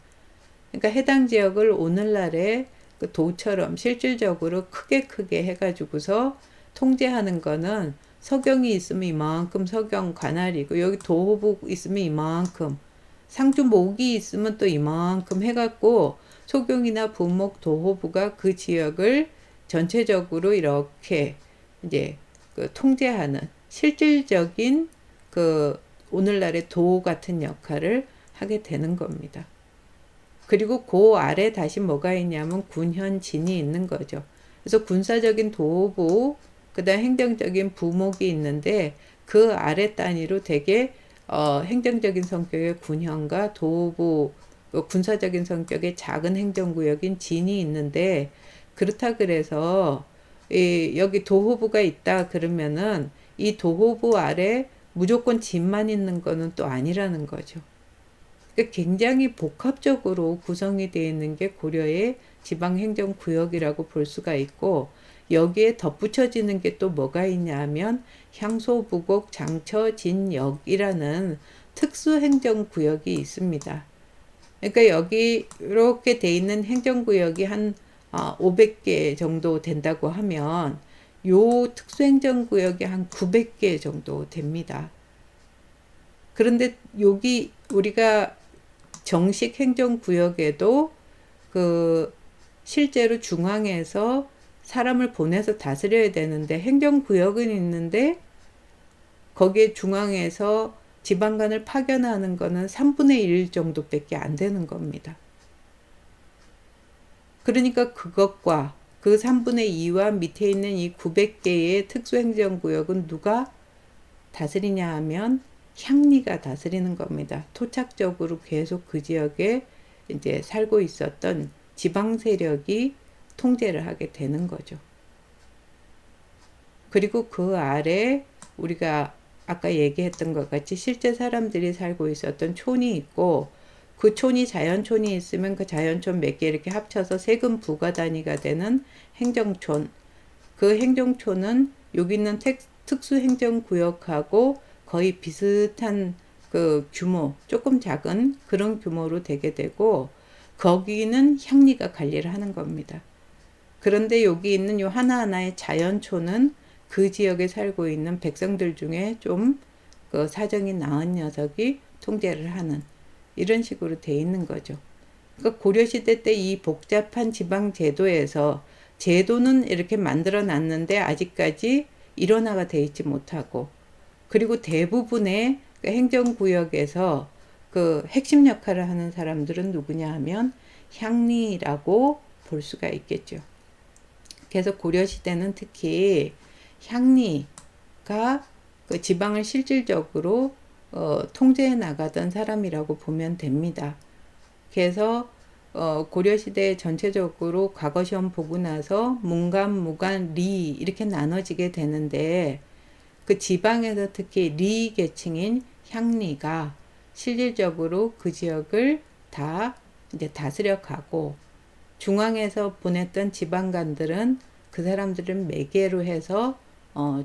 그러니까 해당 지역을 오늘날의 그 도처럼 실질적으로 크게 해가지고서 통제하는 거는 서경이 있으면 이만큼 서경 관할이고, 여기 도호북 있으면 이만큼, 상주 목이 있으면 또 이만큼 해갖고 소경이나 부목 도호부가 그 지역을 전체적으로 이렇게 이제 그 통제하는 실질적인 그 오늘날의 도 같은 역할을 하게 되는 겁니다. 그리고 그 아래 다시 뭐가 있냐면 군현진이 있는 거죠. 그래서 군사적인 도부, 그다음 행정적인 부목이 있는데, 그 아래 단위로 되게 행정적인 성격의 군현과 도부, 군사적인 성격의 작은 행정구역인 진이 있는데, 그렇다 그래서 여기 도호부가 있다 그러면은 이 도호부 아래 무조건 진만 있는 거는 또 아니라는 거죠. 굉장히 복합적으로 구성이 되어 있는 게 고려의 지방행정구역이라고 볼 수가 있고, 여기에 덧붙여지는 게 또 뭐가 있냐 하면 향소, 부곡, 장처, 진역이라는 특수행정구역이 있습니다. 그러니까 여기 이렇게 돼 있는 행정구역이 한 500개 정도 된다고 하면 요 특수행정구역이 한 900개 정도 됩니다. 그런데 여기 우리가 정식 행정구역에도 그 실제로 중앙에서 사람을 보내서 다스려야 되는데, 행정구역은 있는데 거기에 중앙에서 지방관을 파견하는 거는 3분의 1 정도밖에 안 되는 겁니다. 그러니까 그것과 그 3분의 2와 밑에 있는 이 900개의 특수행정구역은 누가 다스리냐 하면 향리가 다스리는 겁니다. 토착적으로 계속 그 지역에 이제 살고 있었던 지방 세력이 통제를 하게 되는 거죠. 그리고 그 아래 우리가 아까 얘기했던 것 같이 실제 사람들이 살고 있었던 촌이 있고, 그 촌이 자연촌이 있으면 그 자연촌 몇 개 이렇게 합쳐서 세금 부가 단위가 되는 행정촌, 그 행정촌은 여기 있는 특수행정구역하고 거의 비슷한 그 규모, 조금 작은 그런 규모로 되게 되고, 거기는 향리가 관리를 하는 겁니다. 그런데 여기 있는 요 하나하나의 자연촌은 그 지역에 살고 있는 백성들 중에 좀 그 사정이 나은 녀석이 통제를 하는 이런 식으로 돼 있는 거죠. 그러니까 고려시대 때 이 복잡한 지방제도에서 제도는 이렇게 만들어 놨는데 아직까지 일원화가 돼 있지 못하고, 그리고 대부분의 그 행정구역에서 그 핵심 역할을 하는 사람들은 누구냐 하면 향리라고 볼 수가 있겠죠. 그래서 고려시대는 특히 향리가 그 지방을 실질적으로 통제해 나가던 사람이라고 보면 됩니다. 그래서 고려시대 전체적으로 과거시험 보고 나서 문간, 무간, 리 이렇게 나눠지게 되는데, 그 지방에서 특히 리 계층인 향리가 실질적으로 그 지역을 다 이제 다스려 가고, 중앙에서 보냈던 지방관들은 그 사람들을 매개로 해서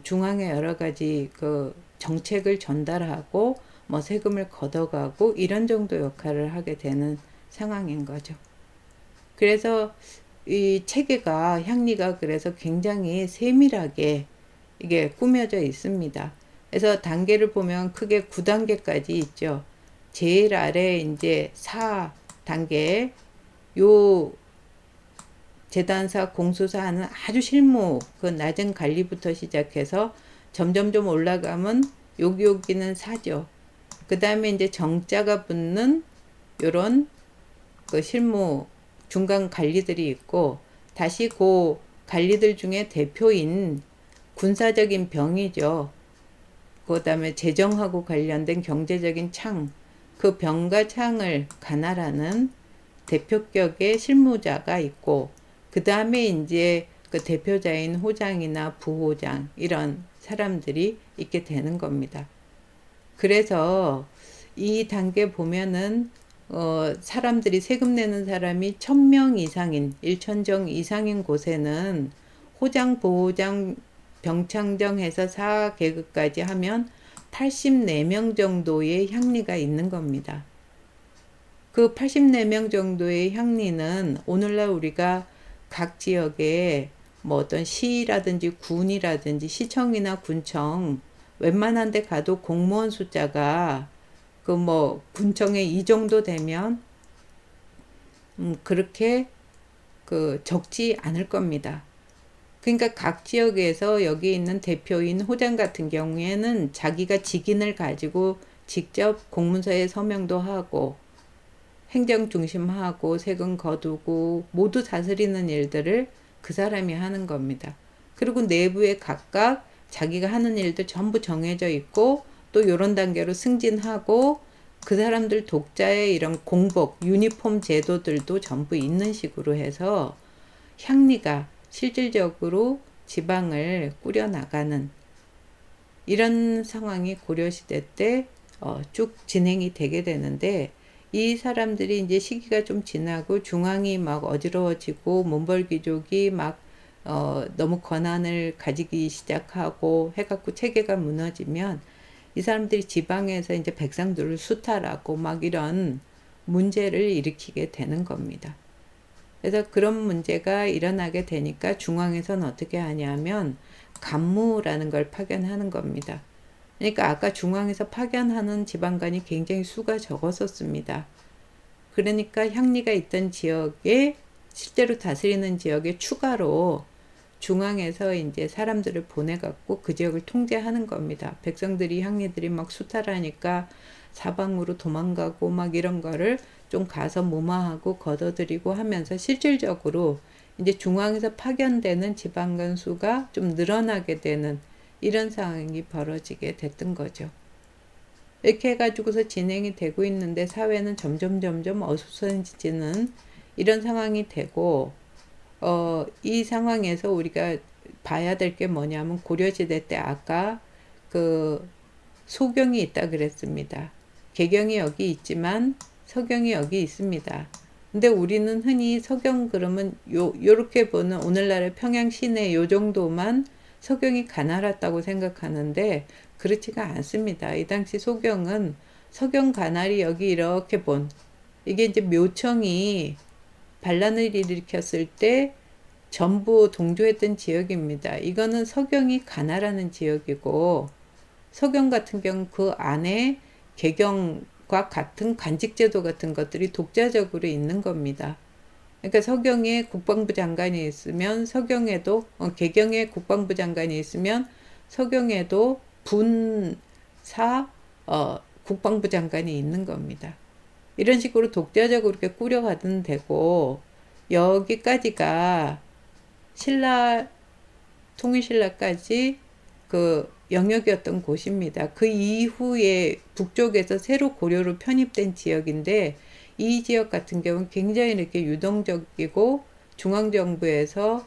중앙에 여러 가지 그 정책을 전달하고 뭐 세금을 걷어가고 이런 정도 역할을 하게 되는 상황인 거죠. 그래서 이 체계가 향리가 그래서 굉장히 세밀하게 이게 꾸며져 있습니다. 그래서 단계를 보면 크게 9단계까지 있죠. 제일 아래 이제 4단계, 요 재단사, 공수사 하는 아주 실무, 그 낮은 관리부터 시작해서 점점점 올라가면 여기는 사죠. 그 다음에 이제 정자가 붙는 요런 그 실무 중간 관리들이 있고, 다시 그 관리들 중에 대표인 군사적인 병이죠. 그 다음에 재정하고 관련된 경제적인 창, 그 병과 창을 관할하는 대표격의 실무자가 있고, 그 다음에 이제 그 대표자인 호장이나 부호장, 이런 사람들이 있게 되는 겁니다. 그래서 이 단계 보면은 사람들이 세금 내는 사람이 1000명 이상인, 1000정 이상인 곳에는 호장, 부호장, 병창정 해서 4계급까지 하면 84명 정도의 향리가 있는 겁니다. 그 84명 정도의 향리는 오늘날 우리가 각 지역에 뭐 어떤 시라든지 군이라든지 시청이나 군청 웬만한 데 가도 공무원 숫자가 그 뭐 군청에 이 정도 되면 그렇게 그 적지 않을 겁니다. 그러니까 각 지역에서 여기 있는 대표인 호장 같은 경우에는 자기가 직인을 가지고 직접 공문서에 서명도 하고 행정 중심하고 세금 거두고 모두 다스리는 일들을 그 사람이 하는 겁니다. 그리고 내부에 각각 자기가 하는 일들 전부 정해져 있고, 또 이런 단계로 승진하고, 그 사람들 독자의 이런 공복, 유니폼 제도들도 전부 있는 식으로 해서 향리가 실질적으로 지방을 꾸려나가는 이런 상황이 고려시대 때 쭉 진행이 되게 되는데, 이 사람들이 이제 시기가 좀 지나고 중앙이 막 어지러워지고 몬골귀족이 막 너무 권한을 가지기 시작하고 해갖고 체계가 무너지면 이 사람들이 지방에서 이제 백성들을 수탈하고 막 이런 문제를 일으키게 되는 겁니다. 그래서 그런 문제가 일어나게 되니까 중앙에서는 어떻게 하냐면 간무라는 걸 파견하는 겁니다. 그러니까 아까 중앙에서 파견하는 지방관이 굉장히 수가 적었었습니다. 그러니까 향리가 있던 지역에 실제로 다스리는 지역에 추가로 중앙에서 이제 사람들을 보내갖고 그 지역을 통제하는 겁니다. 백성들이 향리들이 막 수탈하니까 사방으로 도망가고 막 이런 거를 좀 가서 무마하고 걷어들이고 하면서 실질적으로 이제 중앙에서 파견되는 지방관 수가 좀 늘어나게 되는 이런 상황이 벌어지게 됐던 거죠. 이렇게 해가지고서 진행이 되고 있는데 사회는 점점 어수선해지는 이런 상황이 되고, 이 상황에서 우리가 봐야 될 게 뭐냐면 고려시대 때 아까 그 소경이 있다 그랬습니다. 개경이 여기 있지만 서경이 여기 있습니다. 근데 우리는 흔히 서경 그러면 요렇게 보는 오늘날의 평양 시내 요 정도만 서경이 가날았다고 생각하는데 그렇지가 않습니다. 이 당시 소경은 서경 가날이 여기 이렇게 이게 이제 묘청이 반란을 일으켰을 때 전부 동조했던 지역입니다. 이거는 서경이 가날하는 지역이고, 서경 같은 경우 그 안에 개경과 같은 관직제도 같은 것들이 독자적으로 있는 겁니다. 그러니까 서경에 국방부 장관이 있으면 서경에도 개경에 국방부 장관이 있으면 서경에도 분사 국방부 장관이 있는 겁니다. 이런 식으로 독자적으로 이렇게 꾸려가든 되고, 여기까지가 신라 통일신라까지 그 영역이었던 곳입니다. 그 이후에 북쪽에서 새로 고려로 편입된 지역인데, 이 지역 같은 경우는 굉장히 이렇게 유동적이고 중앙정부에서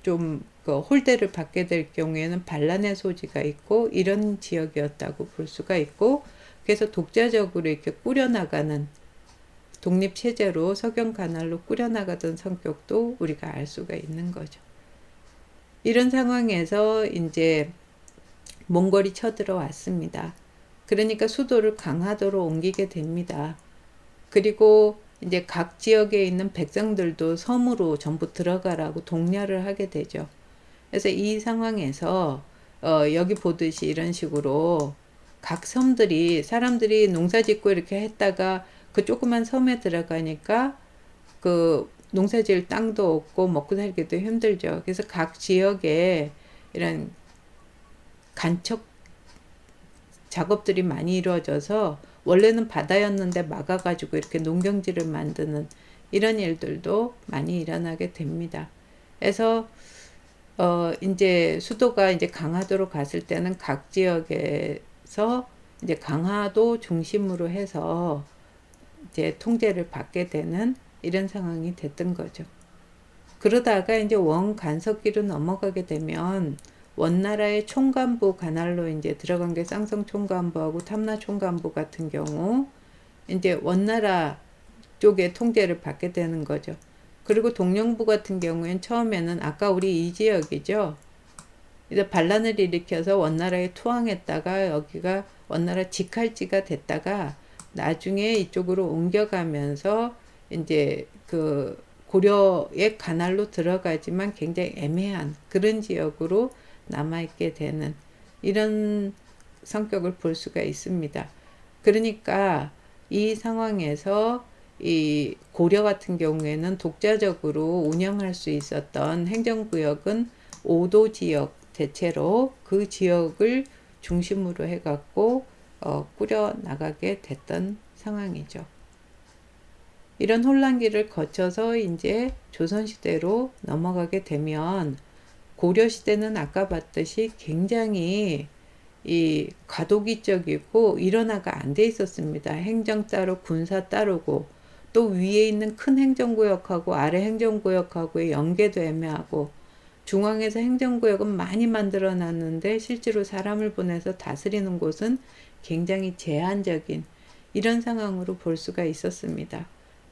좀 그 홀대를 받게 될 경우에는 반란의 소지가 있고 이런 지역이었다고 볼 수가 있고, 그래서 독자적으로 이렇게 꾸려나가는 독립체제로 서경 가날로 꾸려나가던 성격도 우리가 알 수가 있는 거죠. 이런 상황에서 이제 몽골이 쳐들어왔습니다. 그러니까 수도를 강화도로 옮기게 됩니다. 그리고 이제 각 지역에 있는 백성들도 섬으로 전부 들어가라고 독려를 하게 되죠. 그래서 이 상황에서 여기 보듯이 이런 식으로 각 섬들이 사람들이 농사 짓고 이렇게 했다가 그 조그만 섬에 들어가니까 그 농사 지을 땅도 없고 먹고 살기도 힘들죠. 그래서 각 지역에 이런 간척 작업들이 많이 이루어져서 원래는 바다였는데 막아가지고 이렇게 농경지를 만드는 이런 일들도 많이 일어나게 됩니다. 그래서 이제 수도가 이제 강화도로 갔을 때는 각 지역에서 이제 강화도 중심으로 해서 이제 통제를 받게 되는 이런 상황이 됐던 거죠. 그러다가 이제 원간섭기로 넘어가게 되면 원나라의 총관부 관할로 이제 들어간 게 쌍성 총관부하고 탐라 총관부 같은 경우 이제 원나라 쪽의 통제를 받게 되는 거죠. 그리고 동령부 같은 경우엔 처음에는 아까 우리 이 지역이죠. 이제 반란을 일으켜서 원나라에 투항했다가 여기가 원나라 직할지가 됐다가 나중에 이쪽으로 옮겨가면서 이제 그 고려의 관할로 들어가지만 굉장히 애매한 그런 지역으로 남아있게 되는 이런 성격을 볼 수가 있습니다. 그러니까 이 상황에서 이 고려 같은 경우에는 독자적으로 운영할 수 있었던 행정구역은 5도 지역 대체로 그 지역을 중심으로 해갖고 꾸려 나가게 됐던 상황이죠. 이런 혼란기를 거쳐서 이제 조선시대로 넘어가게 되면 고려시대는 아까 봤듯이 굉장히 이 과도기적이고 일원화가 안 돼 있었습니다. 행정 따로 군사 따르고 또 위에 있는 큰 행정구역하고 아래 행정구역하고의 연계도 애매하고 중앙에서 행정구역은 많이 만들어 놨는데 실제로 사람을 보내서 다스리는 곳은 굉장히 제한적인 이런 상황으로 볼 수가 있었습니다.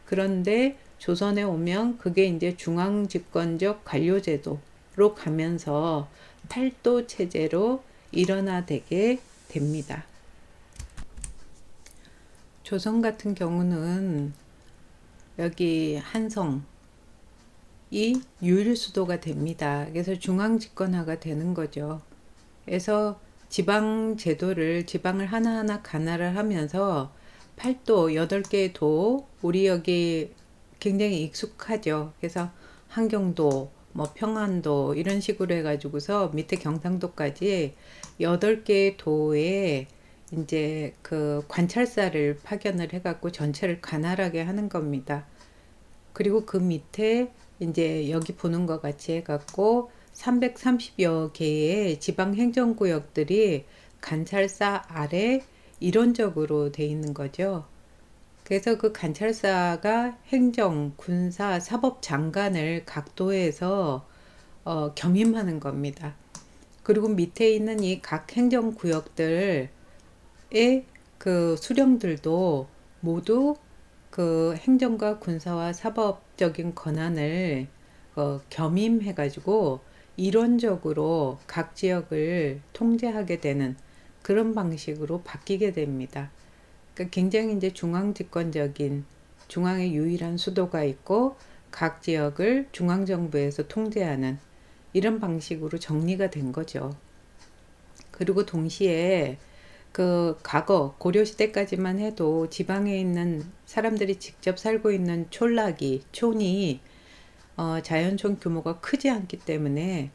그런데 조선에 오면 그게 이제 중앙집권적 관료제도로 가면서 팔도 체제로 일원화되게 됩니다. 조선 같은 경우는 여기 한성이 유일 수도가 됩니다. 그래서 중앙집권화가 되는 거죠. 그래서 지방 제도를 지방을 하나하나 관할을 하면서 팔도 8개의 도 우리 여기 굉장히 익숙하죠. 그래서 한경도 뭐 평안도 이런 식으로 해가지고서 밑에 경상도까지 8개의 도에 이제 그 관찰사를 파견을 해갖고 전체를 관할하게 하는 겁니다. 그리고 그 밑에 이제 여기 보는 것 같이 해갖고 330여 개의 지방행정구역들이 관찰사 아래 이론적으로 돼 있는 거죠. 그래서 그 관찰사가 행정, 군사, 사법 장관을 각 도에서 겸임하는 겁니다. 그리고 밑에 있는 이 각 행정구역들의 그 수령들도 모두 그 행정과 군사와 사법적인 권한을 겸임해가지고 이론적으로 각 지역을 통제하게 되는 그런 방식으로 바뀌게 됩니다. 그러니까 굉장히 이제 중앙집권적인 중앙에 유일한 수도가 있고 각 지역을 중앙정부에서 통제하는 이런 방식으로 정리가 된 거죠. 그리고 동시에 그 과거 고려시대까지만 해도 지방에 있는 사람들이 직접 살고 있는 촌락이 촌이 자연촌 규모가 크지 않기 때문에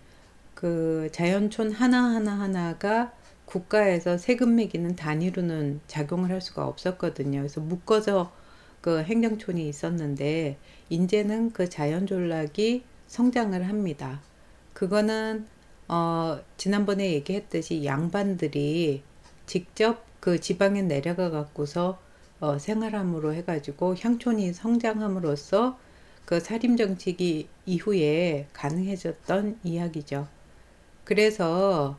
그 자연촌 하나하나가 국가에서 세금 매기는 단위로는 작용을 할 수가 없었거든요. 그래서 묶어서 그 행정촌이 있었는데 이제는 그 자연촌락이 성장을 합니다. 그거는 지난번에 얘기했듯이 양반들이 직접 그 지방에 내려가 갖고서 생활함으로 해가지고 향촌이 성장함으로써 그 살림정치기 이후에 가능해졌던 이야기죠. 그래서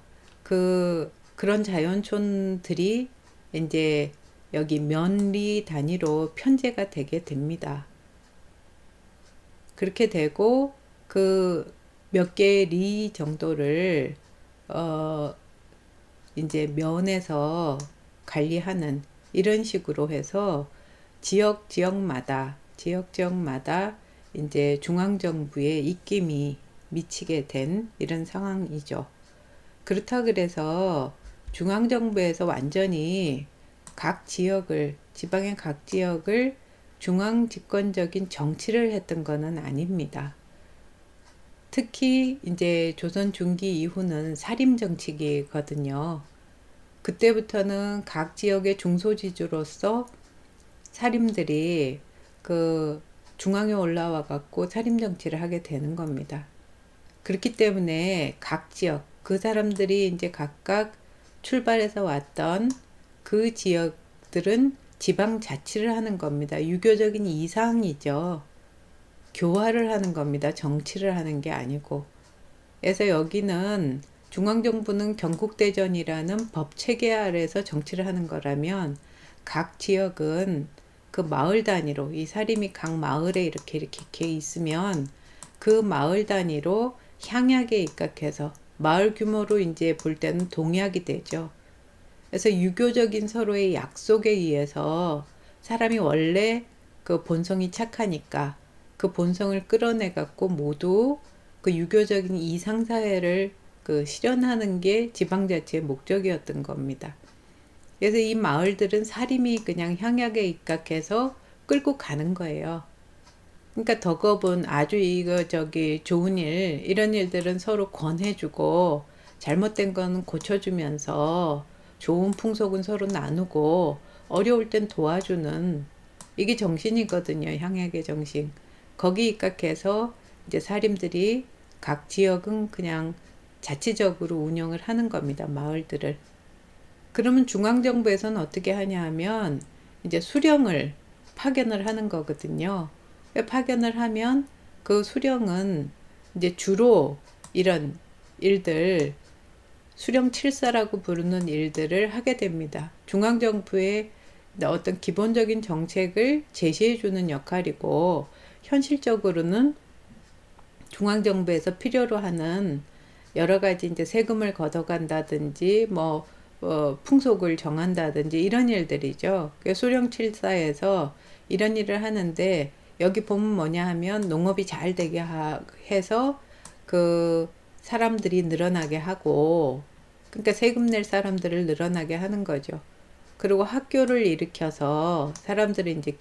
그런 자연촌들이 이제 여기 면리 단위로 편제가 되게 됩니다. 그렇게 되고 그 몇 개의 리 정도를 이제 면에서 관리하는 이런 식으로 해서 지역마다 이제 중앙정부의 입김이 미치게 된 이런 상황이죠. 그렇다 그래서 중앙정부에서 완전히 각 지역을, 지방의 각 지역을 중앙 집권적인 정치를 했던 것은 아닙니다. 특히 이제 조선 중기 이후는 사림 정치기거든요. 그때부터는 각 지역의 중소지주로서 사림들이 그 중앙에 올라와 갖고 사림 정치를 하게 되는 겁니다. 그렇기 때문에 각 지역, 그 사람들이 이제 각각 출발해서 왔던 그 지역들은 지방자치를 하는 겁니다. 유교적인 이상이죠. 교화를 하는 겁니다. 정치를 하는 게 아니고. 그래서 여기는 중앙정부는 경국대전이라는 법 체계 아래에서 정치를 하는 거라면 각 지역은 그 마을 단위로 이 사림이 각 마을에 이렇게 있으면 그 마을 단위로 향약에 입각해서 마을 규모로 이제 볼 때는 동약이 되죠. 그래서 유교적인 서로의 약속에 의해서 사람이 원래 그 본성이 착하니까 그 본성을 끌어내 갖고 모두 그 유교적인 이상사회를 그 실현하는 게 지방자치의 목적이었던 겁니다. 그래서 이 마을들은 사림이 그냥 향약에 입각해서 끌고 가는 거예요. 그러니까 덕업은 아주 이거 저기 좋은 일, 이런 일들은 서로 권해주고 잘못된 건 고쳐주면서 좋은 풍속은 서로 나누고 어려울 땐 도와주는 이게 정신이거든요. 향약의 정신. 거기 입각해서 이제 사림들이 각 지역은 그냥 자치적으로 운영을 하는 겁니다. 마을들을. 그러면 중앙정부에서는 어떻게 하냐 하면 이제 수령을 파견을 하는 거거든요. 파견을 하면 그 수령은 이제 주로 이런 일들, 수령 칠사라고 부르는 일들을 하게 됩니다. 중앙정부의 어떤 기본적인 정책을 제시해 주는 역할이고, 현실적으로는 중앙정부에서 필요로 하는 여러 가지 이제 세금을 걷어간다든지 풍속을 정한다든지 이런 일들이죠. 수령칠사에서 이런 일을 하는데 여기 보면 뭐냐 하면 농업이 잘 되게 해서 그 사람들이 늘어나게 하고 그러니까 세금 낼 사람들을 늘어나게 하는 거죠. 그리고 학교를 일으켜서 사람들이 이제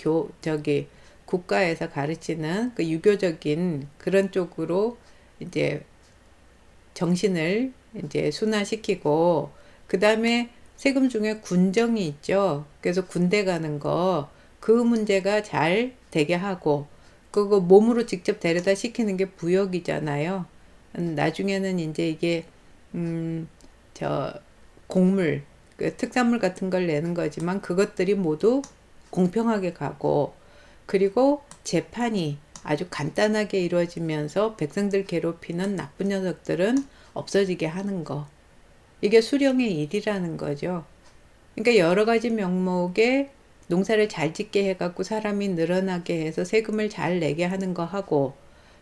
국가에서 가르치는 그 유교적인 그런 쪽으로 이제 정신을 이제 순화시키고 그 다음에 세금 중에 군정이 있죠. 그래서 군대 가는 거 그 문제가 잘 되게 하고 그거 몸으로 직접 데려다 시키는 게 부역이잖아요. 나중에는 이제 이게 저 곡물 그 특산물 같은 걸 내는 거지만 그것들이 모두 공평하게 가고 그리고 재판이 아주 간단하게 이루어지면서 백성들 괴롭히는 나쁜 녀석들은 없어지게 하는 거. 이게 수령의 일이라는 거죠. 그러니까 여러 가지 명목에 농사를 잘 짓게 해갖고 사람이 늘어나게 해서 세금을 잘 내게 하는 거 하고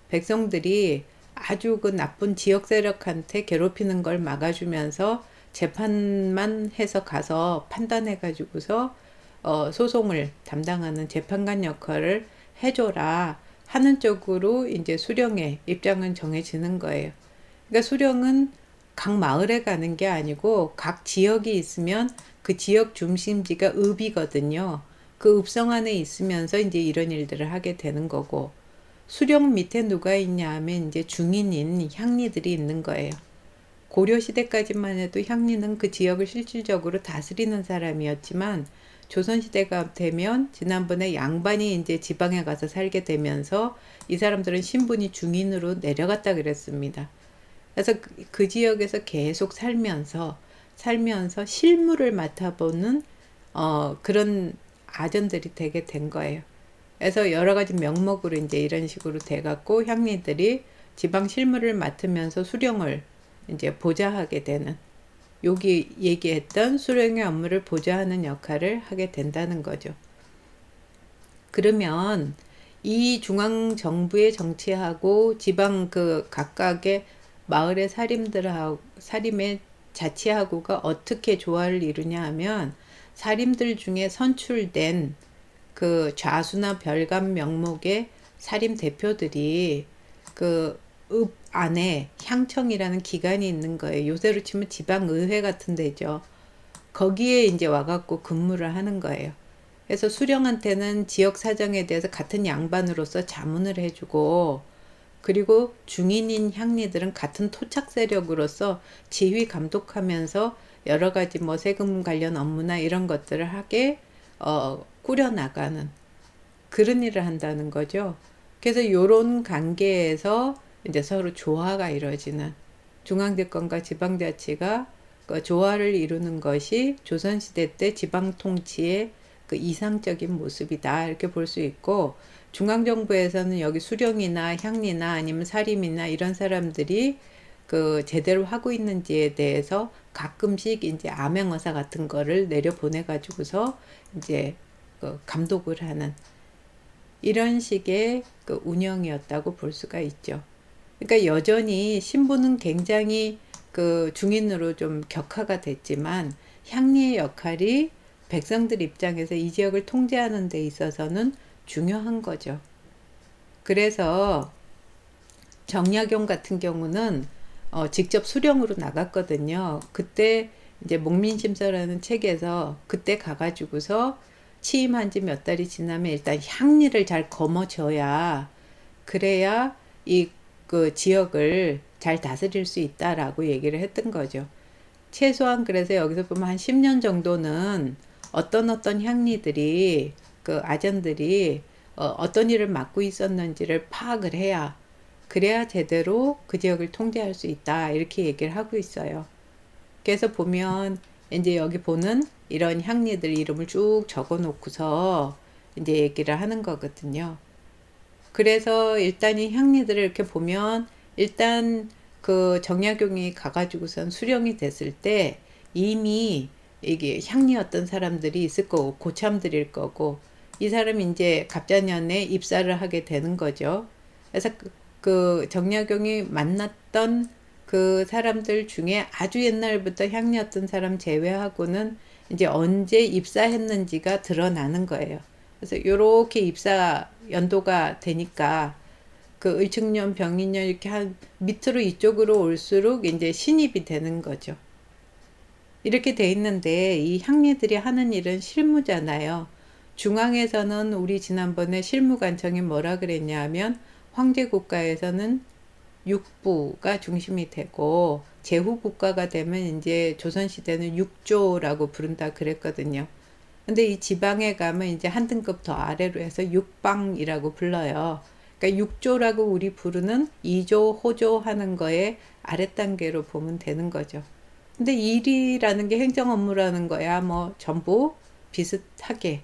백성들이 아주 그 나쁜 지역 세력한테 괴롭히는 걸 막아주면서 재판만 해서 가서 판단해가지고서 소송을 담당하는 재판관 역할을 해줘라 하는 쪽으로 이제 수령의 입장은 정해지는 거예요. 그러니까 수령은 각 마을에 가는 게 아니고 각 지역이 있으면 그 지역 중심지가 읍이거든요. 그 읍성 안에 있으면서 이제 이런 일들을 하게 되는 거고 수령 밑에 누가 있냐 하면 이제 중인인 향리들이 있는 거예요. 고려시대까지만 해도 향리는 그 지역을 실질적으로 다스리는 사람이었지만 조선시대가 되면 지난번에 양반이 이제 지방에 가서 살게 되면서 이 사람들은 신분이 중인으로 내려갔다 그랬습니다. 그래서 그 지역에서 계속 살면서 실무를 맡아보는 그런 아전들이 되게 된 거예요. 그래서 여러 가지 명목으로 이제 이런 식으로 돼갖고 향리들이 지방 실무를 맡으면서 수령을 이제 보좌하게 되는 여기 얘기했던 수령의 업무를 보좌하는 역할을 하게 된다는 거죠. 그러면 이 중앙 정부의 정치하고 지방 그 각각의 마을의 사림의 자치하고가 어떻게 조화를 이루냐 하면 사림들 중에 선출된 그 좌수나 별감 명목의 사림 대표들이 그 읍 안에 향청이라는 기관이 있는 거예요. 요새로 치면 지방의회 같은 데죠. 거기에 이제 와갖고 근무를 하는 거예요. 그래서 수령한테는 지역 사정에 대해서 같은 양반으로서 자문을 해주고, 그리고 중인인 향리들은 같은 토착 세력으로서 지휘 감독하면서 여러 가지 뭐 세금 관련 업무나 이런 것들을 하게 꾸려나가는 그런 일을 한다는 거죠. 그래서 요런 관계에서 이제 서로 조화가 이루어지는, 중앙대권과 지방자치가 그 조화를 이루는 것이 조선시대 때 지방통치의 그 이상적인 모습이다 이렇게 볼 수 있고, 중앙정부에서는 여기 수령이나 향리나 아니면 사림이나 이런 사람들이 그 제대로 하고 있는지에 대해서 가끔씩 이제 암행어사 같은 거를 내려 보내 가지고서 이제 그 감독을 하는 이런 식의 그 운영이었다고 볼 수가 있죠. 그러니까 여전히 신부는 굉장히 그 중인으로 좀 격화가 됐지만 향리의 역할이 백성들 입장에서 이 지역을 통제하는 데 있어서는 중요한 거죠. 그래서 정약용 같은 경우는 직접 수령으로 나갔거든요. 그때 이제 목민심서라는 책에서 그때 가가지고서 취임한 지 몇 달이 지나면 일단 향리를 잘 거머쥐어야, 그래야 이 그 지역을 잘 다스릴 수 있다라고 얘기를 했던 거죠. 최소한 그래서 여기서 보면 한 10년 정도는 어떤 향리들이 그 아전들이 어떤 일을 맡고 있었는지를 파악을 해야, 그래야 제대로 그 지역을 통제할 수 있다 이렇게 얘기를 하고 있어요. 그래서 보면 이제 여기 보는 이런 향리들 이름을 쭉 적어 놓고서 이제 얘기를 하는 거거든요. 그래서 일단 이 향리들을 이렇게 보면 일단 그 정약용이 가가지고선 수령이 됐을 때 이미 이게 향리였던 사람들이 있을 거고 고참들일 거고, 이 사람이 이제 갑자년에 입사를 하게 되는 거죠. 그래서 그 정약용이 만났던 그 사람들 중에 아주 옛날부터 향리였던 사람 제외하고는 이제 언제 입사했는지가 드러나는 거예요. 그래서 요렇게 입사 연도가 되니까 그 을측년, 병인년 이렇게 한 밑으로 이쪽으로 올수록 이제 신입이 되는 거죠. 이렇게 돼 있는데 이 향리들이 하는 일은 실무잖아요. 중앙에서는 우리 지난번에 실무관청이 뭐라 그랬냐 하면 황제국가에서는 육부가 중심이 되고, 제후국가가 되면 이제 조선시대는 육조라고 부른다 그랬거든요. 근데 이 지방에 가면 이제 한 등급 더 아래로 해서 육방이라고 불러요. 그러니까 육조라고 우리 부르는 이조, 호조 하는 거에 아래 단계로 보면 되는 거죠. 근데 일이라는 게 행정 업무라는 거야 뭐 전부 비슷하게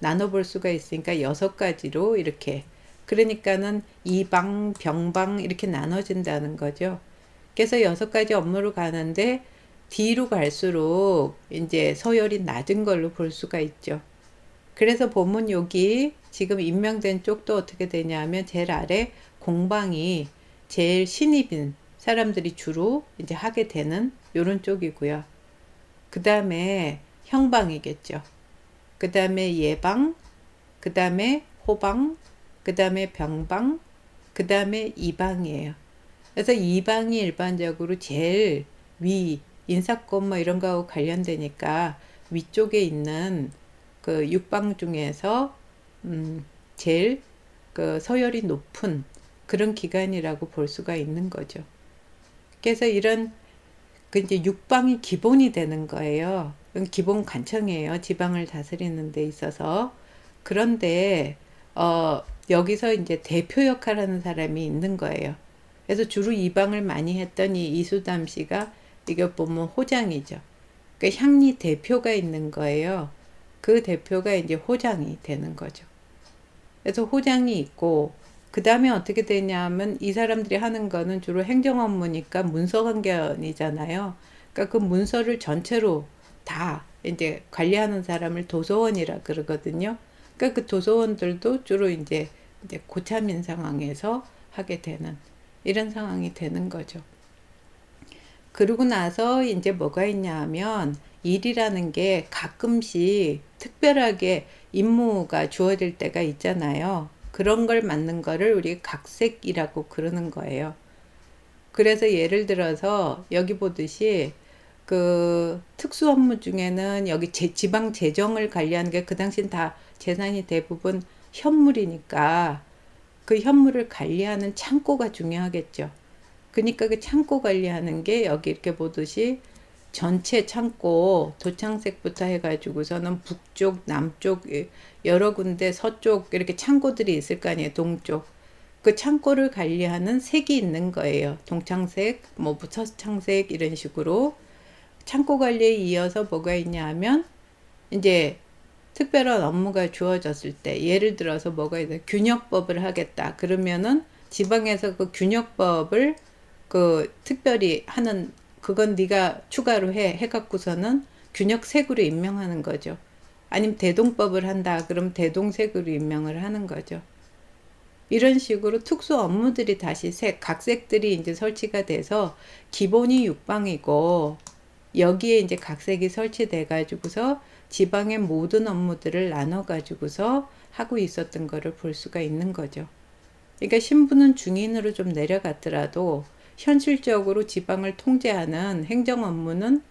나눠볼 수가 있으니까 6가지로 이렇게, 그러니까는 이방, 병방 이렇게 나눠진다는 거죠. 그래서 6가지 업무로 가는데 뒤로 갈수록 이제 서열이 낮은 걸로 볼 수가 있죠. 그래서 보면 여기 지금 임명된 쪽도 어떻게 되냐면 제일 아래 공방이 제일 신입인 사람들이 주로 이제 하게 되는 요런 쪽이고요. 그 다음에 형방이겠죠. 그 다음에 예방, 그 다음에 호방, 그 다음에 병방, 그 다음에 이방이에요. 그래서 이방이 일반적으로 제일 위, 인사권 뭐 이런 거하고 관련되니까 위쪽에 있는 그 육방 중에서 제일 그 서열이 높은 그런 기관이라고 볼 수가 있는 거죠. 그래서 이런 그 이제 육방이 기본이 되는 거예요. 기본 관청이에요. 지방을 다스리는 데 있어서. 그런데 여기서 이제 대표 역할을 하는 사람이 있는 거예요. 그래서 주로 이방을 많이 했던 이 이수담 씨가 이거 보면 호장이죠. 그러니까 향리 대표가 있는 거예요. 그 대표가 이제 호장이 되는 거죠. 그래서 호장이 있고, 그 다음에 어떻게 되냐면 이 사람들이 하는 거는 주로 행정 업무니까 문서 관련이잖아요. 그러니까 그 문서를 전체로 다 이제 관리하는 사람을 도서원이라 그러거든요. 그러니까 그 도서원들도 주로 이제 고참인 상황에서 하게 되는 이런 상황이 되는 거죠. 그러고 나서 이제 뭐가 있냐 하면 일이라는 게 가끔씩 특별하게 임무가 주어질 때가 있잖아요. 그런 걸 맡는 거를 우리 각색이라고 그러는 거예요. 그래서 예를 들어서 여기 보듯이 그 특수 업무 중에는 여기 지방 재정을 관리하는 게 그 당시엔 다 재산이 대부분 현물이니까 그 현물을 관리하는 창고가 중요하겠죠. 그러니까 그 창고 관리하는 게 여기 이렇게 보듯이 전체 창고 도창색부터 해가지고서는 북쪽, 남쪽 여러 군데 서쪽 이렇게 창고들이 있을 거 아니에요. 동쪽. 그 창고를 관리하는 색이 있는 거예요. 동창색, 뭐 서창색 이런 식으로 창고 관리에 이어서 뭐가 있냐 하면 이제 특별한 업무가 주어졌을 때 예를 들어서 뭐가 있어요. 균역법을 하겠다. 그러면은 지방에서 그 균역법을 그 특별히 하는 그건 네가 추가로 해갖고서는 균역색으로 임명하는 거죠. 아니면 대동법을 한다. 그럼 대동색으로 임명을 하는 거죠. 이런 식으로 특수 업무들이 다시 각색들이 이제 설치가 돼서 기본이 육방이고 여기에 이제 각색이 설치돼 가지고서 지방의 모든 업무들을 나눠 가지고서 하고 있었던 거를 볼 수가 있는 거죠. 그러니까 신부는 중인으로 좀 내려갔더라도 현실적으로 지방을 통제하는 행정 업무는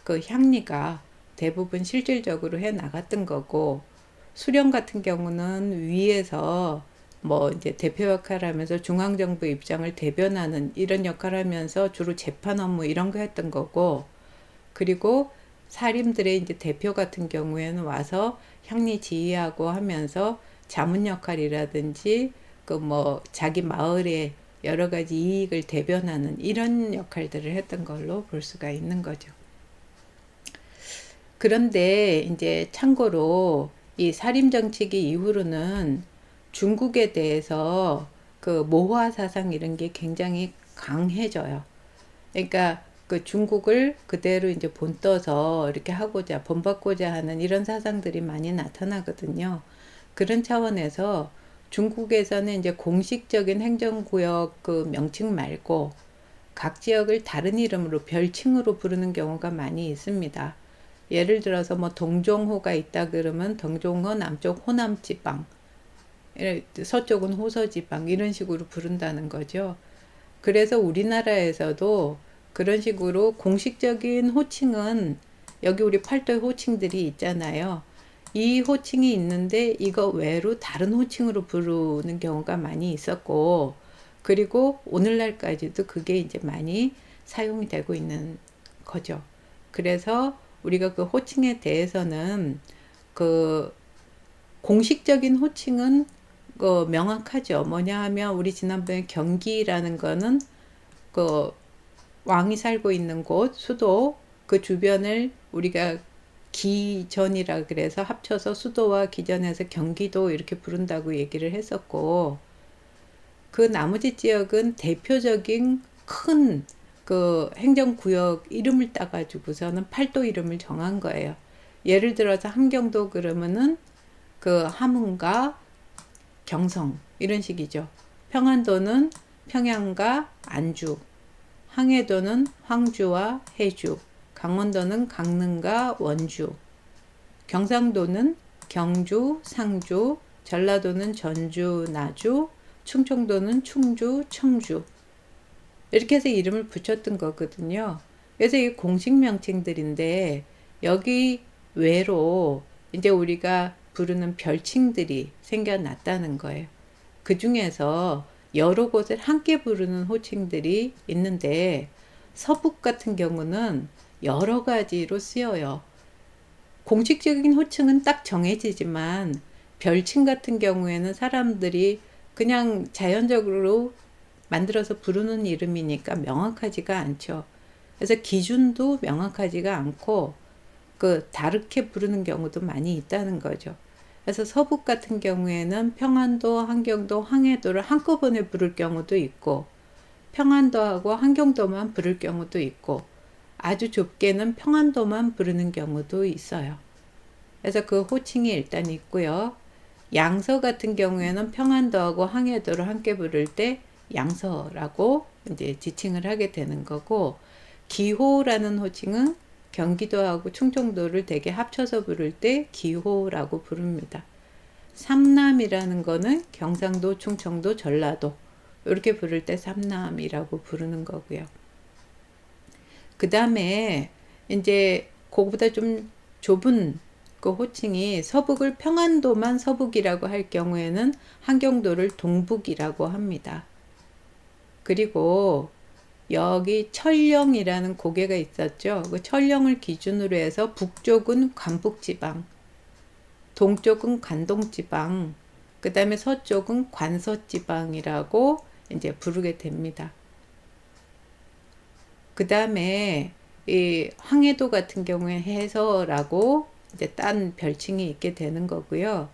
그 향리가 대부분 실질적으로 해 나갔던 거고, 수령 같은 경우는 위에서 뭐 이제 대표 역할을 하면서 중앙정부 입장을 대변하는 이런 역할을 하면서 주로 재판 업무 이런 거 했던 거고, 그리고 사림들의 이제 대표 같은 경우에는 와서 향리 지휘하고 하면서 자문 역할이라든지 그 뭐 자기 마을의 여러 가지 이익을 대변하는 이런 역할들을 했던 걸로 볼 수가 있는 거죠. 그런데 이제 참고로 이 사림 정치기 이후로는 중국에 대해서 그 모화 사상 이런 게 굉장히 강해져요. 그러니까 그 중국을 그대로 이제 본떠서 이렇게 하고자 본받고자 하는 이런 사상들이 많이 나타나거든요. 그런 차원에서 중국에서는 이제 공식적인 행정구역 그 명칭 말고 각 지역을 다른 이름으로 별칭으로 부르는 경우가 많이 있습니다. 예를 들어서 뭐 동종호가 있다 그러면 동종호 남쪽 호남지방, 서쪽은 호서지방 이런 식으로 부른다는 거죠. 그래서 우리나라에서도 그런 식으로 공식적인 호칭은 여기 우리 팔도의 호칭들이 있잖아요. 이 호칭이 있는데 이거 외로 다른 호칭으로 부르는 경우가 많이 있었고, 그리고 오늘날까지도 그게 이제 많이 사용이 되고 있는 거죠. 그래서 우리가 그 호칭에 대해서는 그 공식적인 호칭은 명확하죠. 뭐냐 하면 우리 지난번에 경기라는 거는 그 왕이 살고 있는 곳, 수도, 그 주변을 우리가 기전이라 그래서 합쳐서 수도와 기전해서 경기도 이렇게 부른다고 얘기를 했었고, 그 나머지 지역은 대표적인 큰 그 행정구역 이름을 따가지고서는 팔도 이름을 정한 거예요. 예를 들어서 함경도 그러면은 그 함흥과 경성 이런 식이죠. 평안도는 평양과 안주, 항해도는 황주와 해주, 강원도는 강릉과 원주, 경상도는 경주, 상주, 전라도는 전주, 나주, 충청도는 충주, 청주 이렇게 해서 이름을 붙였던 거거든요. 그래서 이 공식 명칭들인데 여기 외로 이제 우리가 부르는 별칭들이 생겨났다는 거예요. 그 중에서 여러 곳을 함께 부르는 호칭들이 있는데 서북 같은 경우는 여러 가지로 쓰여요. 공식적인 호칭은 딱 정해지지만 별칭 같은 경우에는 사람들이 그냥 자연적으로 만들어서 부르는 이름이니까 명확하지가 않죠. 그래서 기준도 명확하지가 않고 그 다르게 부르는 경우도 많이 있다는 거죠. 그래서 서북 같은 경우에는 평안도, 함경도, 황해도를 한꺼번에 부를 경우도 있고, 평안도하고 함경도만 부를 경우도 있고, 아주 좁게는 평안도만 부르는 경우도 있어요. 그래서 그 호칭이 일단 있고요. 양서 같은 경우에는 평안도하고 황해도를 함께 부를 때 양서라고 이제 지칭을 하게 되는 거고, 기호라는 호칭은 경기도하고 충청도를 되게 합쳐서 부를 때 기호라고 부릅니다. 삼남이라는 거는 경상도, 충청도, 전라도 이렇게 부를 때 삼남이라고 부르는 거고요. 그 다음에 이제 그거보다 좀 좁은 그 호칭이 서북을 평안도만 서북이라고 할 경우에는 함경도를 동북이라고 합니다. 그리고 여기 철령이라는 고개가 있었죠. 그 철령을 기준으로 해서 북쪽은 관북지방, 동쪽은 관동지방, 그 다음에 서쪽은 관서지방이라고 이제 부르게 됩니다. 그 다음에 이 황해도 같은 경우에 해서라고 이제 딴 별칭이 있게 되는 거고요.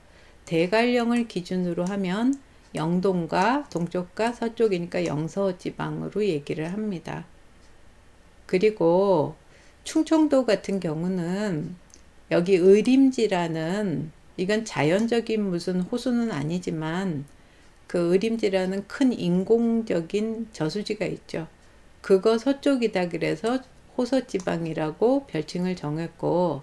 대관령을 기준으로 하면 영동과 동쪽과 서쪽이니까 영서지방으로 얘기를 합니다. 그리고 충청도 같은 경우는 여기 의림지라는, 이건 자연적인 무슨 호수는 아니지만 그 의림지라는 큰 인공적인 저수지가 있죠. 그거 서쪽이다 그래서 호서지방이라고 별칭을 정했고,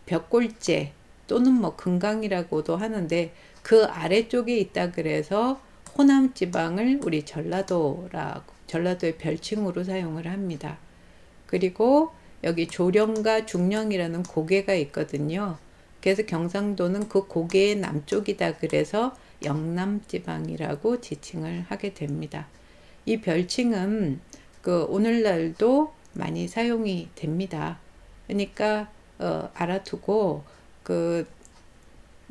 벽골제 또는 뭐 금강이라고도 하는데 그 아래쪽에 있다 그래서 호남지방을 우리 전라도의 별칭으로 사용을 합니다. 그리고 여기 조령과 중령이라는 고개가 있거든요. 그래서 경상도는 그 고개의 남쪽이다 그래서 영남지방이라고 지칭을 하게 됩니다. 이 별칭은 그 오늘날도 많이 사용이 됩니다. 그러니까 알아두고 그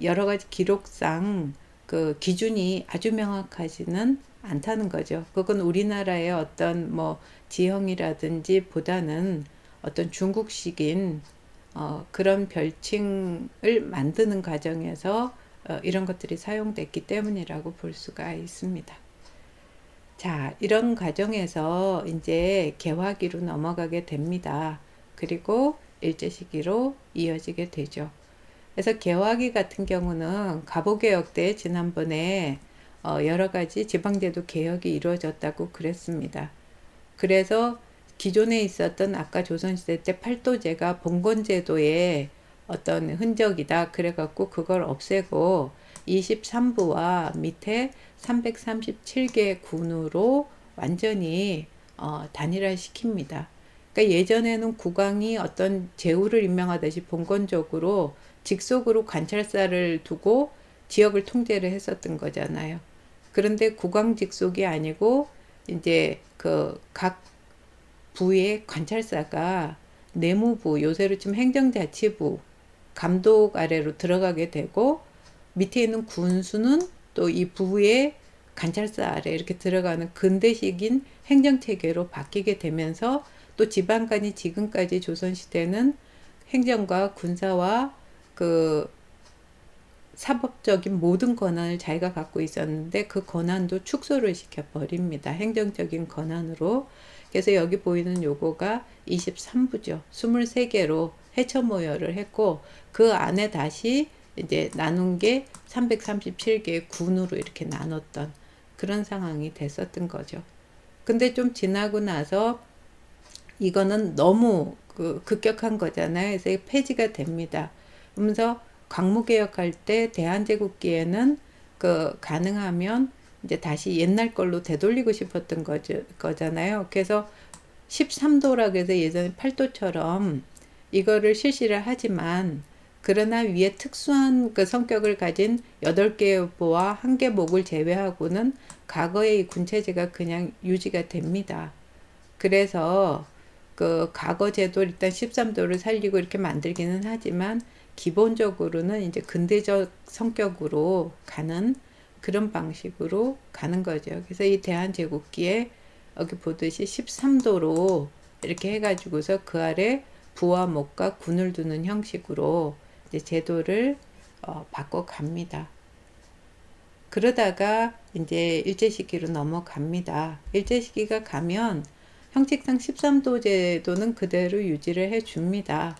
여러 가지 기록상 그 기준이 아주 명확하지는 않다는 거죠. 그건 우리나라의 어떤 뭐 지형이라든지 보다는 어떤 중국식인 그런 별칭을 만드는 과정에서 이런 것들이 사용됐기 때문이라고 볼 수가 있습니다. 자, 이런 과정에서 이제 개화기로 넘어가게 됩니다. 그리고 일제시기로 이어지게 되죠. 그래서 개화기 같은 경우는 갑오개혁 때 지난번에 여러 가지 지방제도 개혁이 이루어졌다고 그랬습니다. 그래서 기존에 있었던 아까 조선시대 때 팔도제가 봉건제도의 어떤 흔적이다 그래갖고 그걸 없애고 23부와 밑에 337개 군으로 완전히 단일화 시킵니다. 그러니까 예전에는 국왕이 어떤 제후를 임명하듯이 봉건적으로 직속으로 관찰사를 두고 지역을 통제를 했었던 거잖아요. 그런데 국왕 직속이 아니고 이제 그 각 부의 관찰사가 내무부, 요새로 치면 행정자치부, 감독 아래로 들어가게 되고 밑에 있는 군수는 또 이 부의 관찰사 아래 이렇게 들어가는 근대식인 행정체계로 바뀌게 되면서 또 지방간이 지금까지 조선시대는 행정과 군사와 그 사법적인 모든 권한을 자기가 갖고 있었는데 그 권한도 축소를 시켜버립니다. 행정적인 권한으로. 그래서 여기 보이는 요거가 23부죠. 23개로 해처모여를 했고 그 안에 다시 이제 나눈 게 337개의 군으로 이렇게 나눴던 그런 상황이 됐었던 거죠. 근데 좀 지나고 나서 이거는 너무 급격한 거잖아요. 그래서 폐지가 됩니다. 그러면서 광무개혁할 때 대한제국기에는 가능하면 이제 다시 옛날 걸로 되돌리고 싶었던 거잖아요. 그래서 13도라고 해서 예전에 8도처럼 이거를 실시를 하지만 그러나 위에 특수한 그 성격을 가진 8개의 부와 1개 목을 제외하고는 과거의 군체제가 그냥 유지가 됩니다. 그래서 그 과거 제도 일단 13도를 살리고 이렇게 만들기는 하지만 기본적으로는 이제 근대적 성격으로 가는 그런 방식으로 가는 거죠. 그래서 이 대한제국기에 여기 보듯이 13도로 이렇게 해가지고서 그 아래 부와 목과 군을 두는 형식으로 이제 제도를 바꿔갑니다. 그러다가 이제 일제시기로 넘어갑니다. 일제시기가 가면 형식상 13도 제도는 그대로 유지를 해줍니다.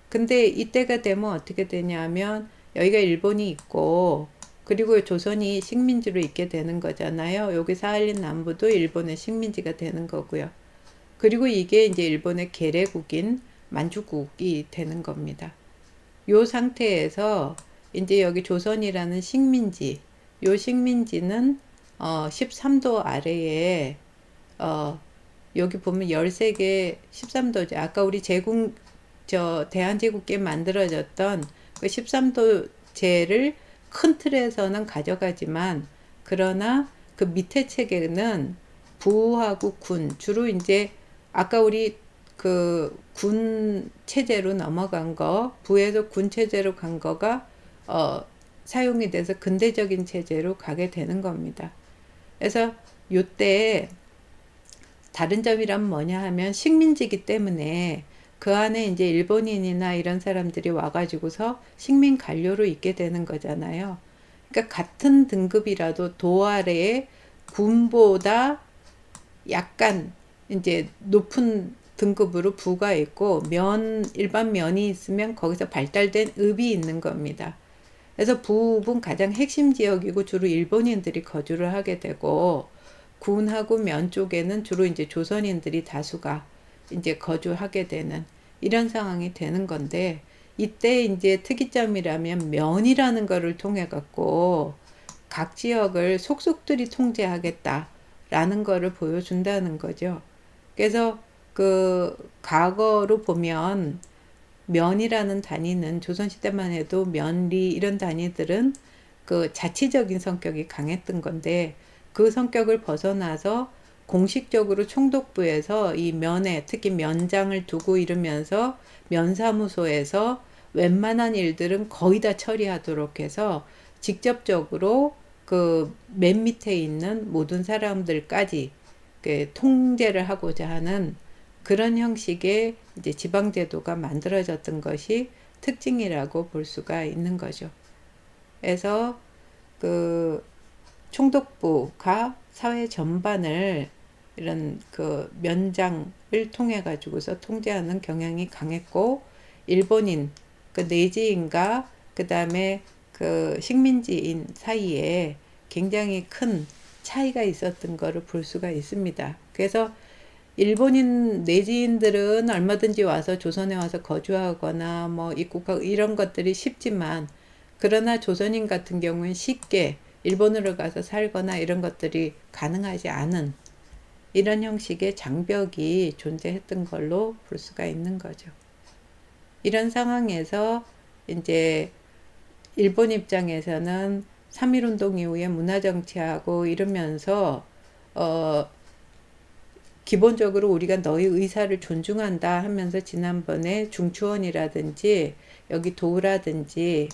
근데 이때가 되면 어떻게 되냐면 여기가 일본이 있고 그리고 조선이 식민지로 있게 되는 거잖아요. 여기 사할린 남부도 일본의 식민지가 되는 거고요. 그리고 이게 이제 일본의 계례국인 만주국이 되는 겁니다. 요 상태에서 이제 여기 조선이라는 식민지, 요 식민지는 13도 아래에 어, 여기 보면 13개 13도죠. 아까 우리 대한제국기에 만들어졌던 그 13도제를 큰 틀에서는 가져가지만, 그러나 그 밑에 체계는 부하고 군, 주로 이제 아까 우리 그 군 체제로 넘어간 거, 부에서 군 체제로 간 거가 사용이 돼서 근대적인 체제로 가게 되는 겁니다. 그래서 요때 다른 점이란 뭐냐 하면, 식민지기 때문에 그 안에 이제 일본인이나 이런 사람들이 와가지고서 식민 관료로 있게 되는 거잖아요. 그러니까 같은 등급이라도 도 아래에 군보다 약간 이제 높은 등급으로 부가 있고, 일반 면이 있으면 거기서 발달된 읍이 있는 겁니다. 그래서 부읍은 가장 핵심 지역이고 주로 일본인들이 거주를 하게 되고, 군하고 면 쪽에는 주로 이제 조선인들이 다수가 이제 거주하게 되는 이런 상황이 되는 건데, 이때 이제 특이점이라면 면이라는 거를 통해 갖고 각 지역을 속속들이 통제하겠다라는 거를 보여준다는 거죠. 그래서 그 과거로 보면 면이라는 단위는 조선시대만 해도 면리 이런 단위들은 그 자치적인 성격이 강했던 건데, 그 성격을 벗어나서 공식적으로 총독부에서 이 면에 특히 면장을 두고 이러면서 면사무소에서 웬만한 일들은 거의 다 처리하도록 해서 직접적으로 그 맨 밑에 있는 모든 사람들까지 그 통제를 하고자 하는 그런 형식의 이제 지방제도가 만들어졌던 것이 특징이라고 볼 수가 있는 거죠. 그래서 그 총독부가 사회 전반을 이런 그 면장을 통해 가지고서 통제하는 경향이 강했고, 일본인 그 내지인과 그 다음에 그 식민지인 사이에 굉장히 큰 차이가 있었던 것을 볼 수가 있습니다. 그래서 일본인 내지인들은 얼마든지 와서 조선에 와서 거주하거나 뭐 입국하고 이런 것들이 쉽지만, 그러나 조선인 같은 경우는 쉽게 일본으로 가서 살거나 이런 것들이 가능하지 않은 이런 형식의 장벽이 존재했던 걸로 볼 수가 있는 거죠. 이런 상황에서 이제 일본 입장에서는 3.1운동 이후에 문화정치하고 이러면서 기본적으로 우리가 너희 의사를 존중한다 하면서 지난번에 중추원이라든지 여기 도라든지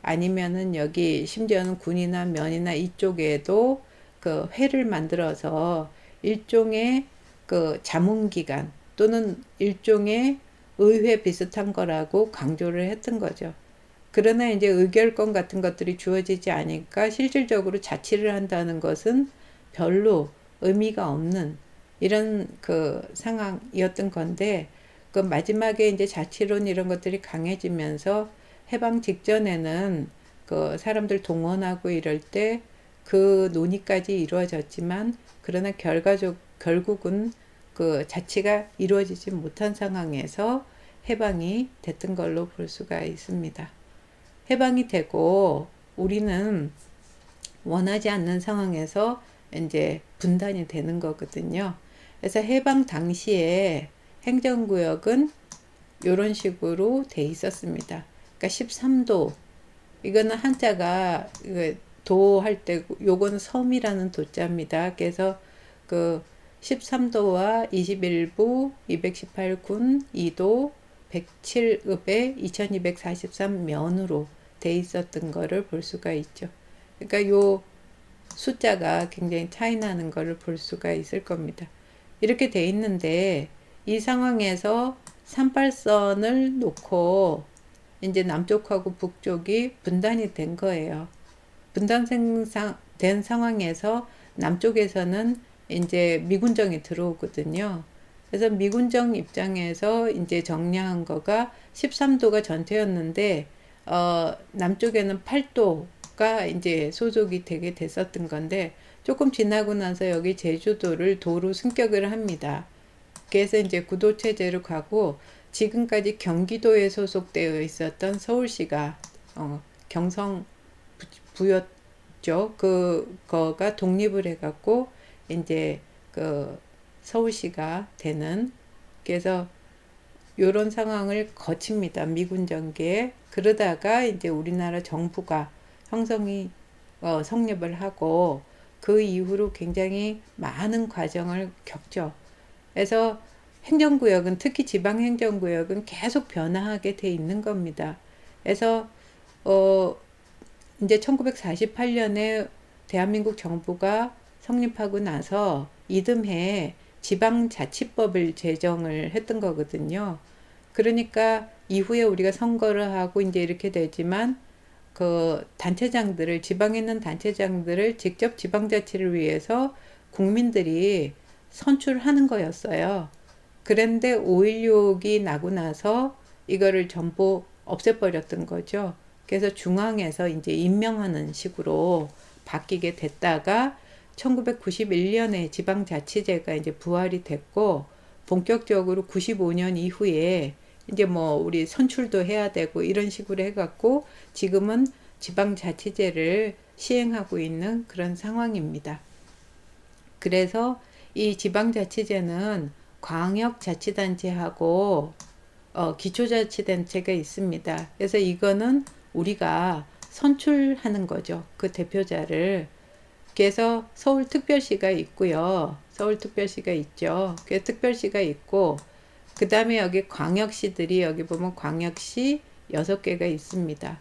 아니면은 여기 심지어는 군이나 면이나 이쪽에도 그 회를 만들어서 일종의 그 자문기관 또는 일종의 의회 비슷한 거라고 강조를 했던 거죠. 그러나 이제 의결권 같은 것들이 주어지지 않으니까 실질적으로 자치를 한다는 것은 별로 의미가 없는 이런 그 상황이었던 건데, 그 마지막에 이제 자치론 이런 것들이 강해지면서 해방 직전에는 그 사람들 동원하고 이럴 때 그 논의까지 이루어졌지만, 그러나 결국은 그 자치가 이루어지지 못한 상황에서 해방이 됐던 걸로 볼 수가 있습니다. 해방이 되고 우리는 원하지 않는 상황에서 이제 분단이 되는 거거든요. 그래서 해방 당시에 행정구역은 이런 식으로 돼 있었습니다. 그러니까 13도, 이거는 한자가 도 할 때 요거는 섬이라는 도자입니다. 그래서 그 13도와 21부 218군 2도 107읍에 2243면으로 돼 있었던 거를 볼 수가 있죠. 그러니까 요 숫자가 굉장히 차이 나는 거를 볼 수가 있을 겁니다. 이렇게 돼 있는데, 이 상황에서 38선을 놓고 이제 남쪽하고 북쪽이 분단이 된 거예요. 분단된 상황에서 남쪽에서는 이제 미군정이 들어오거든요. 그래서 미군정 입장에서 이제 정리한 거가 13도가 전체였는데, 남쪽에는 8도가 이제 소속이 되게 됐었던 건데, 조금 지나고 나서 여기 제주도를 도로 승격을 합니다. 그래서 이제 구도체제로 가고, 지금까지 경기도에 소속되어 있었던 서울시가 경성 있죠. 그거가 독립을 해갖고 이제 그 서울시가 되는, 그래서 요런 상황을 거칩니다. 미군 정계에. 그러다가 이제 우리나라 정부가 성립을 하고 그 이후로 굉장히 많은 과정을 겪죠. 그래서 행정구역은, 특히 지방행정구역은 계속 변화하게 돼 있는 겁니다. 그래서 어 이제 1948년에 대한민국 정부가 성립하고 나서 이듬해 지방자치법을 제정을 했던 거거든요. 그러니까 이후에 우리가 선거를 하고 이제 이렇게 되지만 그 단체장들을, 지방에 있는 단체장들을 직접 지방자치를 위해서 국민들이 선출하는 거였어요. 그런데 5.16이 나고 나서 이거를 전부 없애버렸던 거죠. 그래서 중앙에서 이제 임명하는 식으로 바뀌게 됐다가 1991년에 지방자치제가 이제 부활이 됐고, 본격적으로 95년 이후에 이제 뭐 우리 선출도 해야 되고 이런 식으로 해갖고 지금은 지방자치제를 시행하고 있는 그런 상황입니다. 그래서 이 지방자치제는 광역자치단체하고 기초자치단체가 있습니다. 그래서 이거는 우리가 선출하는 거죠. 그 대표자를. 그래서 서울특별시가 있고요. 서울특별시가 있죠. 그래서 특별시가 있고, 그 다음에 여기 광역시들이, 여기 보면 광역시 6개가 있습니다.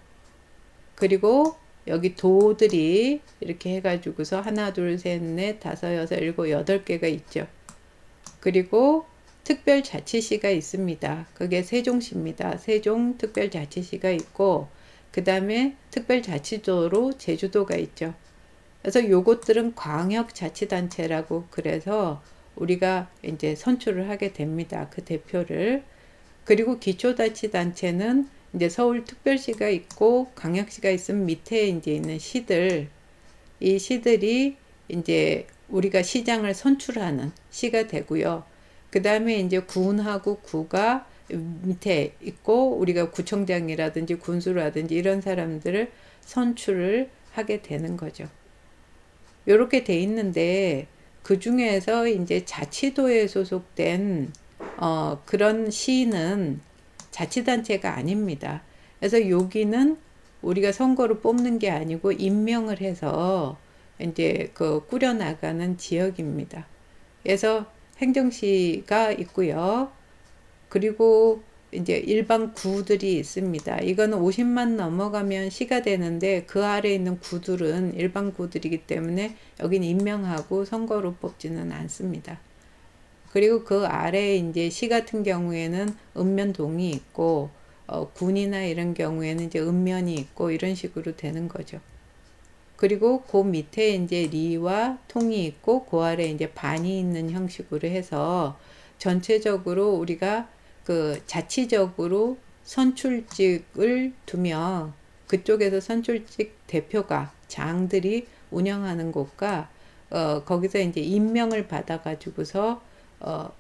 그리고 여기 도들이 이렇게 해가지고서 하나, 둘, 셋, 넷, 다섯, 여섯, 일곱, 8개가 있죠. 그리고 특별자치시가 있습니다. 그게 세종시입니다. 세종특별자치시가 있고, 그 다음에 특별자치도로 제주도가 있죠. 그래서 요것들은 광역자치단체라고, 그래서 우리가 이제 선출을 하게 됩니다. 그 대표를. 그리고 기초자치단체는 이제 서울특별시가 있고 광역시가 있으면 밑에 이제 있는 시들, 이 시들이 이제 우리가 시장을 선출하는 시가 되고요. 그 다음에 이제 군하고 구가 밑에 있고, 우리가 구청장이라든지 군수라든지 이런 사람들을 선출을 하게 되는 거죠. 요렇게 돼 있는데, 그 중에서 이제 자치도에 소속된 그런 시는 자치단체가 아닙니다. 그래서 여기는 우리가 선거로 뽑는 게 아니고 임명을 해서 이제 그 꾸려나가는 지역입니다. 그래서 행정시가 있고요. 그리고 이제 일반 구들이 있습니다. 이거는 50만 넘어가면 시가 되는데, 그 아래에 있는 구들은 일반 구들이기 때문에 여긴 임명하고 선거로 뽑지는 않습니다. 그리고 그 아래에 이제 시 같은 경우에는 읍면동이 있고, 군이나 이런 경우에는 이제 읍면이 있고 이런 식으로 되는 거죠. 그리고 그 밑에 이제 리와 통이 있고, 그 아래 이제 반이 있는 형식으로 해서 전체적으로 우리가 그 자치적으로 선출직을 두면, 그쪽에서 선출직 대표가, 장들이 운영하는 곳과 거기서 이제 임명을 받아 가지고서 어,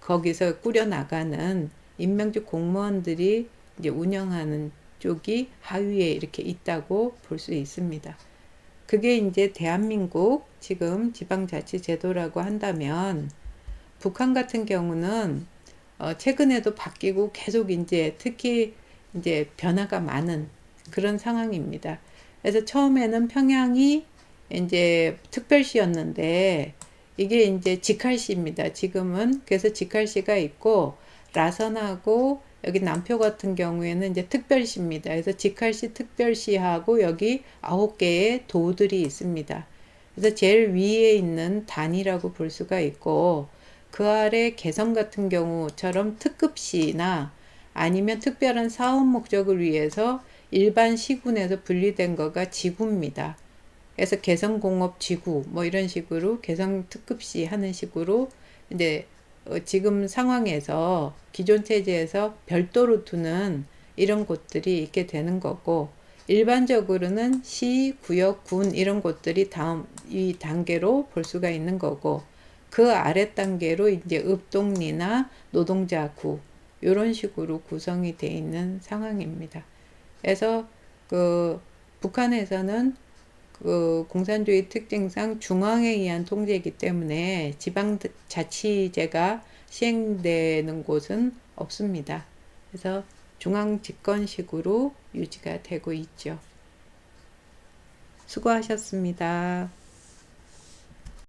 거기서 꾸려나가는 임명직 공무원들이 이제 운영하는 쪽이 하위에 이렇게 있다고 볼 수 있습니다. 그게 이제 대한민국 지금 지방자치제도라고 한다면, 북한 같은 경우는 최근에도 바뀌고 계속 이제 특히 이제 변화가 많은 그런 상황입니다. 그래서 처음에는 평양이 이제 특별시였는데, 이게 이제 직할시입니다. 지금은. 그래서 직할시가 있고, 라선하고 여기 남표 같은 경우에는 이제 특별시입니다. 그래서 직할시, 특별시하고 여기 9개의 도들이 있습니다. 그래서 제일 위에 있는 단이라고 볼 수가 있고, 그 아래 개성 같은 경우처럼 특급시나 아니면 특별한 사업 목적을 위해서 일반 시군에서 분리된 거가 지구입니다. 그래서 개성공업지구 뭐 이런 식으로 개성 특급시 하는 식으로 이제 지금 상황에서 기존 체제에서 별도로 두는 이런 곳들이 있게 되는 거고, 일반적으로는 시, 구역, 군 이런 곳들이 다음 이 단계로 볼 수가 있는 거고, 그 아래 단계로 이제 읍동리나 노동자구 이런 식으로 구성이 되어 있는 상황입니다. 그래서 그 북한에서는 그 공산주의 특징상 중앙에 의한 통제이기 때문에 지방자치제가 시행되는 곳은 없습니다. 그래서 중앙 집권식으로 유지가 되고 있죠. 수고하셨습니다.